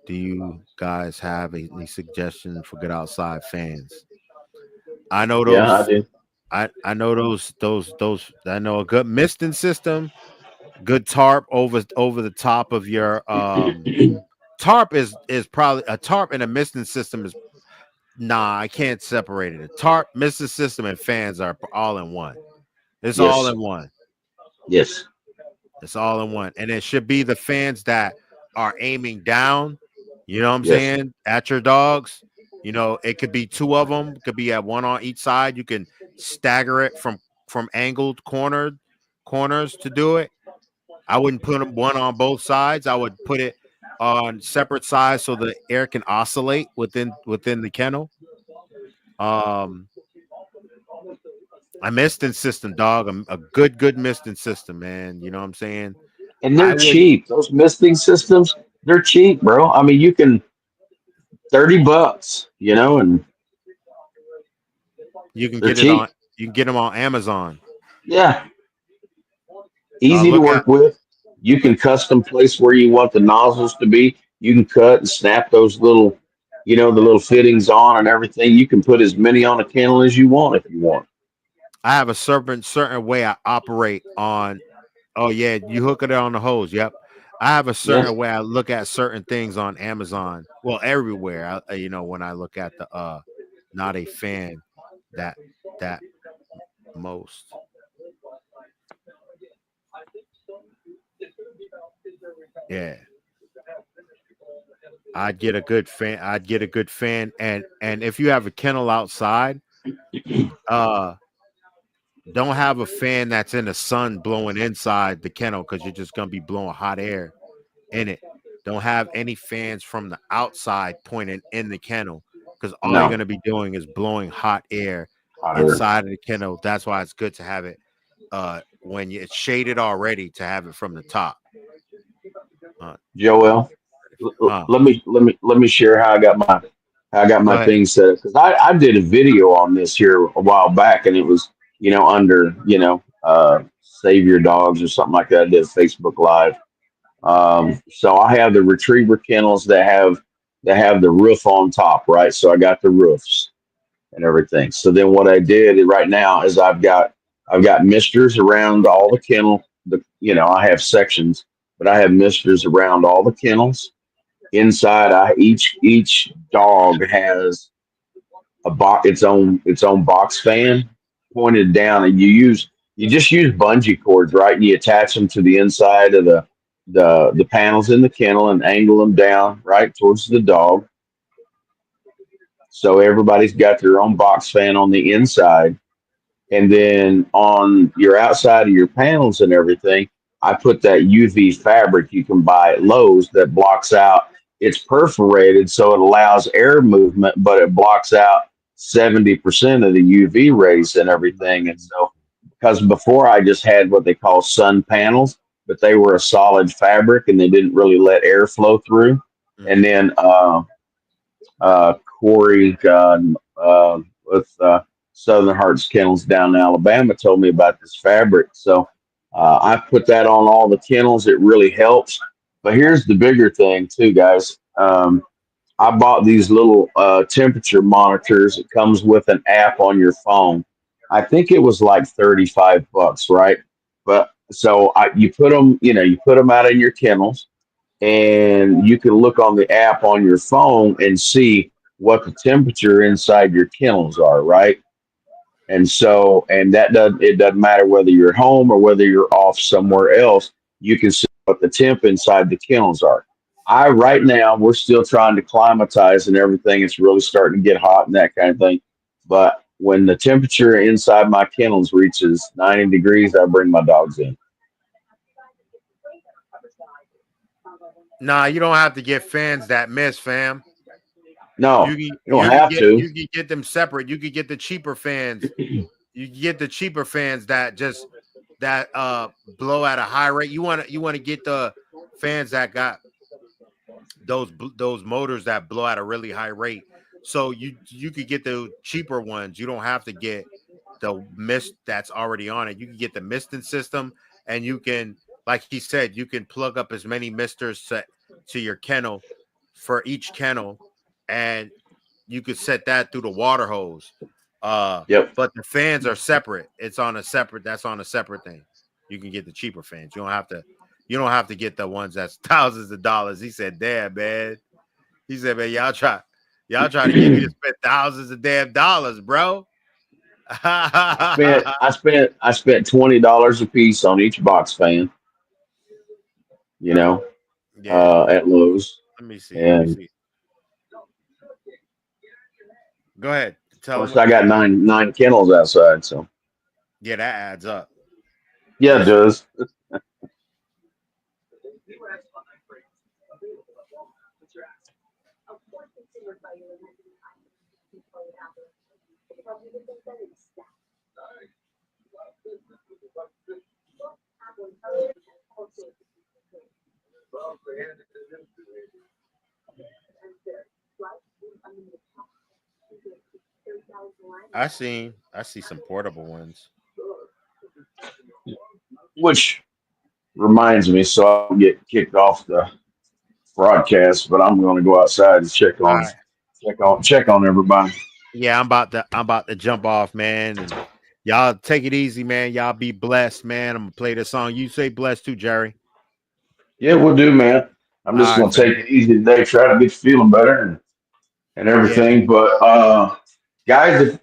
S4: Do you guys have any suggestion for good outside fans? I know
S5: Yeah, I
S4: those.
S5: do.
S4: I know those. I know a good misting system, good tarp over the top of your tarp is probably a tarp and a misting system is nah. I can't separate it. A tarp, misting system, and fans are all in one. It's all
S5: Yes,
S4: in one.
S5: yes,
S4: It's all in one. And it should be the fans that are aiming down, you know what I'm
S5: yes.
S4: saying, at your dogs. You know, it could be two of them, could be at one on each side. You can stagger it from angled corners to do it. I wouldn't put them one on both sides. I would put it on separate sides so the air can oscillate within the kennel. Um a misting system, dog. A good misting system, man. You know what I'm saying?
S5: And
S4: I
S5: they're
S4: wouldn't
S5: cheap. Those misting systems, they're cheap, bro. I mean, you can $30, and
S4: You can
S5: they're
S4: get it on.
S5: cheap.
S4: You can get them on Amazon.
S5: Yeah, easy to
S4: Look at
S5: work with. You can custom place where you want the nozzles to be. You can cut and snap those little, the little fittings on and everything. You can put as many on a kennel as you want if you want.
S4: I have a certain way I operate on. Oh yeah, you hook it on the hose. Yep. I have a
S5: Yeah.
S4: certain way I look at certain things on Amazon. Well, everywhere. When I look at the not a fan that that most. Yeah. I'd get a good fan and if you have a kennel outside, uh don't have a fan that's in the sun blowing inside the kennel because you're just gonna be blowing hot air in it. Don't have any fans from the outside pointing in the kennel because all you're
S5: No,
S4: gonna be doing is blowing hot air
S5: hotter.
S4: inside of the kennel. That's why it's good to have it it's shaded already to have it from the top. Uh,
S5: Joel,
S4: huh.
S5: let me share how I got my
S4: Go ahead.
S5: thing set up because I did a video on this here a while back and it was under save your dogs or something like that. I did a Facebook Live. So I have the retriever kennels that have the roof on top, right? So I got the roofs and everything. So then what I did right now is I've got misters around all the kennel. I have sections, but I have misters around all the kennels. Inside, each dog has its own box fan pointed down, and you just use bungee cords, right? And you attach them to the inside of the panels in the kennel and angle them down right towards the dog. So everybody's got their own box fan on the inside, and then on your outside of your panels and everything, I put that UV fabric you can buy at Lowe's that blocks out. It's perforated so it allows air movement, but it blocks out 70% of the UV rays and everything. And so, because before I just had what they call sun panels, but they were a solid fabric and they didn't really let air flow through. And
S4: Mhm.
S5: then Corey with Southern Hearts Kennels down in Alabama told me about this fabric. So I put that on all the kennels. It really helps. But here's the bigger thing, too, guys. I bought these little temperature monitors. It comes with an app on your phone. I think it was like $35, right? But so you put them out in your kennels and you can look on the app on your phone and see what the temperature inside your kennels are, right? And that doesn't matter whether you're at home or whether you're off somewhere else. You can see what the temp inside the kennels are. I right now we're still trying to climatize and everything. It's really starting to get hot and that kind of thing. But when the temperature inside my kennels reaches 90 degrees, I bring my dogs in.
S4: Nah, you don't have to get fans that miss, fam.
S5: No, you don't have to.
S4: You can get them separate. You could get the cheaper fans. You can get the cheaper fans that just that blow at a high rate. You want to get the fans that got those motors that blow at a really high rate. So you could get the cheaper ones. You don't have to get the mist that's already on it. You can get the misting system, and you can like he said, you can plug up as many misters to your kennel for each kennel, and you could set that through the water hose.
S5: Yep.
S4: But the fans are separate. That's on a separate thing. You can get the cheaper fans. You don't have to get the ones that's thousands of dollars. He said, damn, man. He said, man, y'all try to get me to spend thousands of damn dollars, bro.
S5: I spent $20 a piece on each box fan. You know, at Lowe's.
S4: Let me see. Go ahead. Tell us.
S5: I got nine kennels outside, so
S4: yeah, that adds up.
S5: Yeah, it does.
S4: I see some portable ones.
S5: Which reminds me, so I'll get kicked off the broadcast, but I'm going to go outside and check on everybody.
S4: Yeah, I'm about to jump off, man. And y'all take it easy, man. Y'all be blessed, man. I'm gonna play this song. You say blessed too, Jerry.
S5: Yeah, we'll do, man. I'm just going to take it easy today, try to get you feeling better and everything. Yeah. But guys, if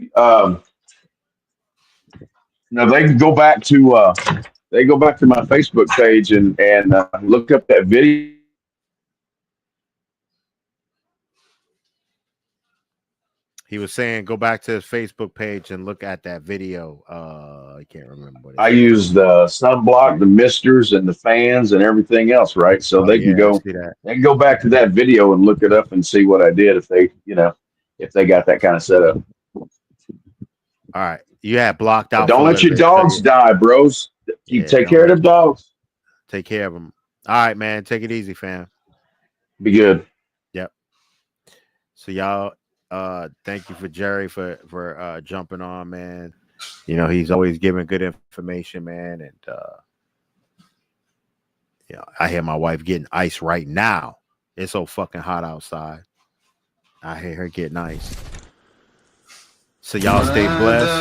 S5: they can go back to my Facebook page and look up that video.
S4: He was saying go back to his Facebook page and look at that video. I can't remember what
S5: I use the sunblock, the misters, and the fans and everything else, right? So they can go back to that video and look it up and see what I did if they got that kind of setup.
S4: All right. You had blocked out.
S5: But don't let your dogs die, bros. Take care of the dogs.
S4: Take care of them. All right, man. Take it easy, fam.
S5: Be good.
S4: Yep. So y'all, thank you for Jerry for jumping on, man. You know, he's always giving good information, man. And I hear my wife getting ice right now. It's so fucking hot outside. I hear her getting ice. So y'all stay blessed.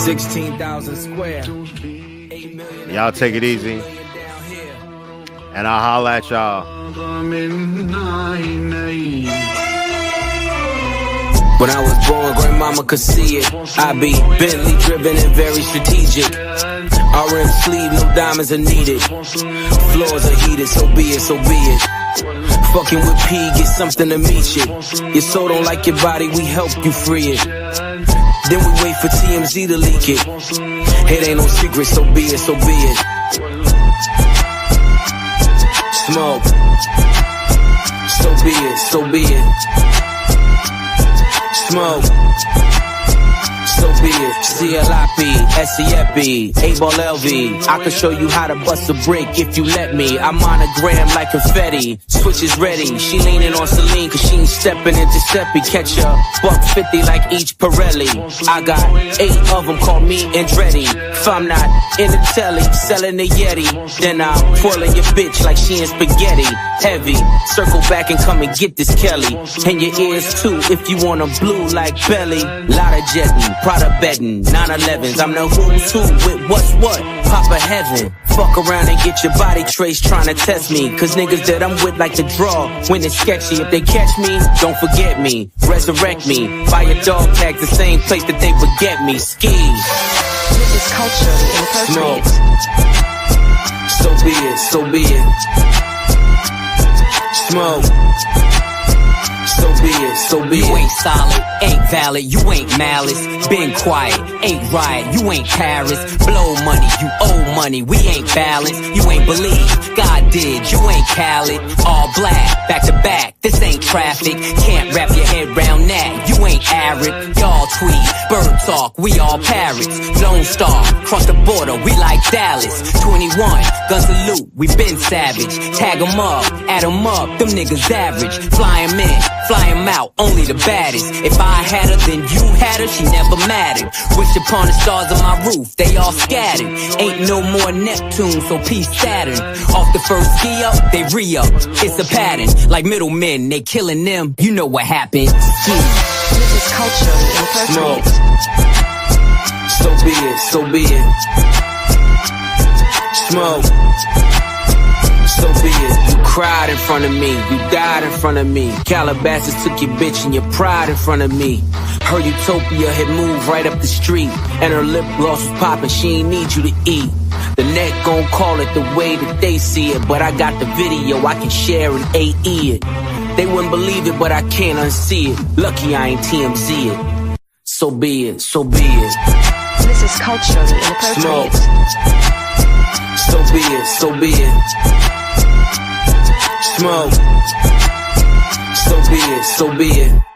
S6: 16,000 square.
S4: Y'all take it easy. And I'll holla at y'all.
S6: When I was born, grandmama could see it. I be Bentley driven and very strategic. RM sleeve, no diamonds are needed. Floors are heated, so be it, so be it. Fucking with P, get something to meet you. Your soul don't like your body, we help you free it. Then we wait for TMZ to leak it. It ain't no secret, so be it, so be it. Smoke. So be it, so be it. Smoke. So be it. CLIP, SEFB, A-Ball LV. I can show you how to bust a brick if you let me. I'm monogram like confetti. Switch is ready. She leaning on Celine cause she ain't stepping into Giuseppe. Catch a $150 like each Pirelli. I got 8 of them, call me Andretti. If I'm not in the telly, selling the Yeti, then I'm twirling your bitch like she in spaghetti. Heavy, circle back and come and get this Kelly. And your ears too, if you want them blue like Belly. Lot of jetting, Prada betting, 911s. I'm the who's who with what's what. Papa heaven, fuck around and get your body traced trying to test me. Cause niggas that I'm with like to draw when it's sketchy. If they catch me, don't forget me. Resurrect me, buy your dog tags the same place that they would get me. Ski.
S7: This is culturally inappropriate.
S6: So be it, so be it. Smoke. So be it, so be it.
S8: You ain't solid, ain't valid, you ain't malice. Been quiet, ain't right, you ain't Paris. Blow money, you owe money, we ain't balanced. You ain't believe, God did, you ain't Khaled. All black, back to back, this ain't traffic. Can't wrap your head round that, you ain't Arab. Y'all tweet, bird talk, we all parrots. Lone Star, cross the border, we like Dallas. 21, guns salute, we been savage. Tag 'em up, add 'em up, them niggas average. Fly 'em in, fly 'em out, only the baddest. If I had her, then you had her, she never mattered. Wish upon the stars on my roof, they all scattered. Ain't no more Neptune, so peace Saturn. Off the first ski up, they re-up. It's a pattern, like middlemen, they killing them. You know what happened.
S7: This is culture
S6: Smoke.
S7: inappropriate.
S6: So be it, so be it. Smoke. So be it. You cried in front of me, you died in front of me. Calabasas took your bitch and your pride in front of me. Her utopia had moved right up the street, and her lip gloss was popping, she ain't need you to eat. The net gon' call it the way that they see it, but I got the video, I can share and AE it. They wouldn't believe it, but I can't unsee it. Lucky I ain't TMZ it. So be it, so be it.
S7: This is culturally inappropriate.
S6: Smoke. So be it, so be it. Smoke. So be it, so be it.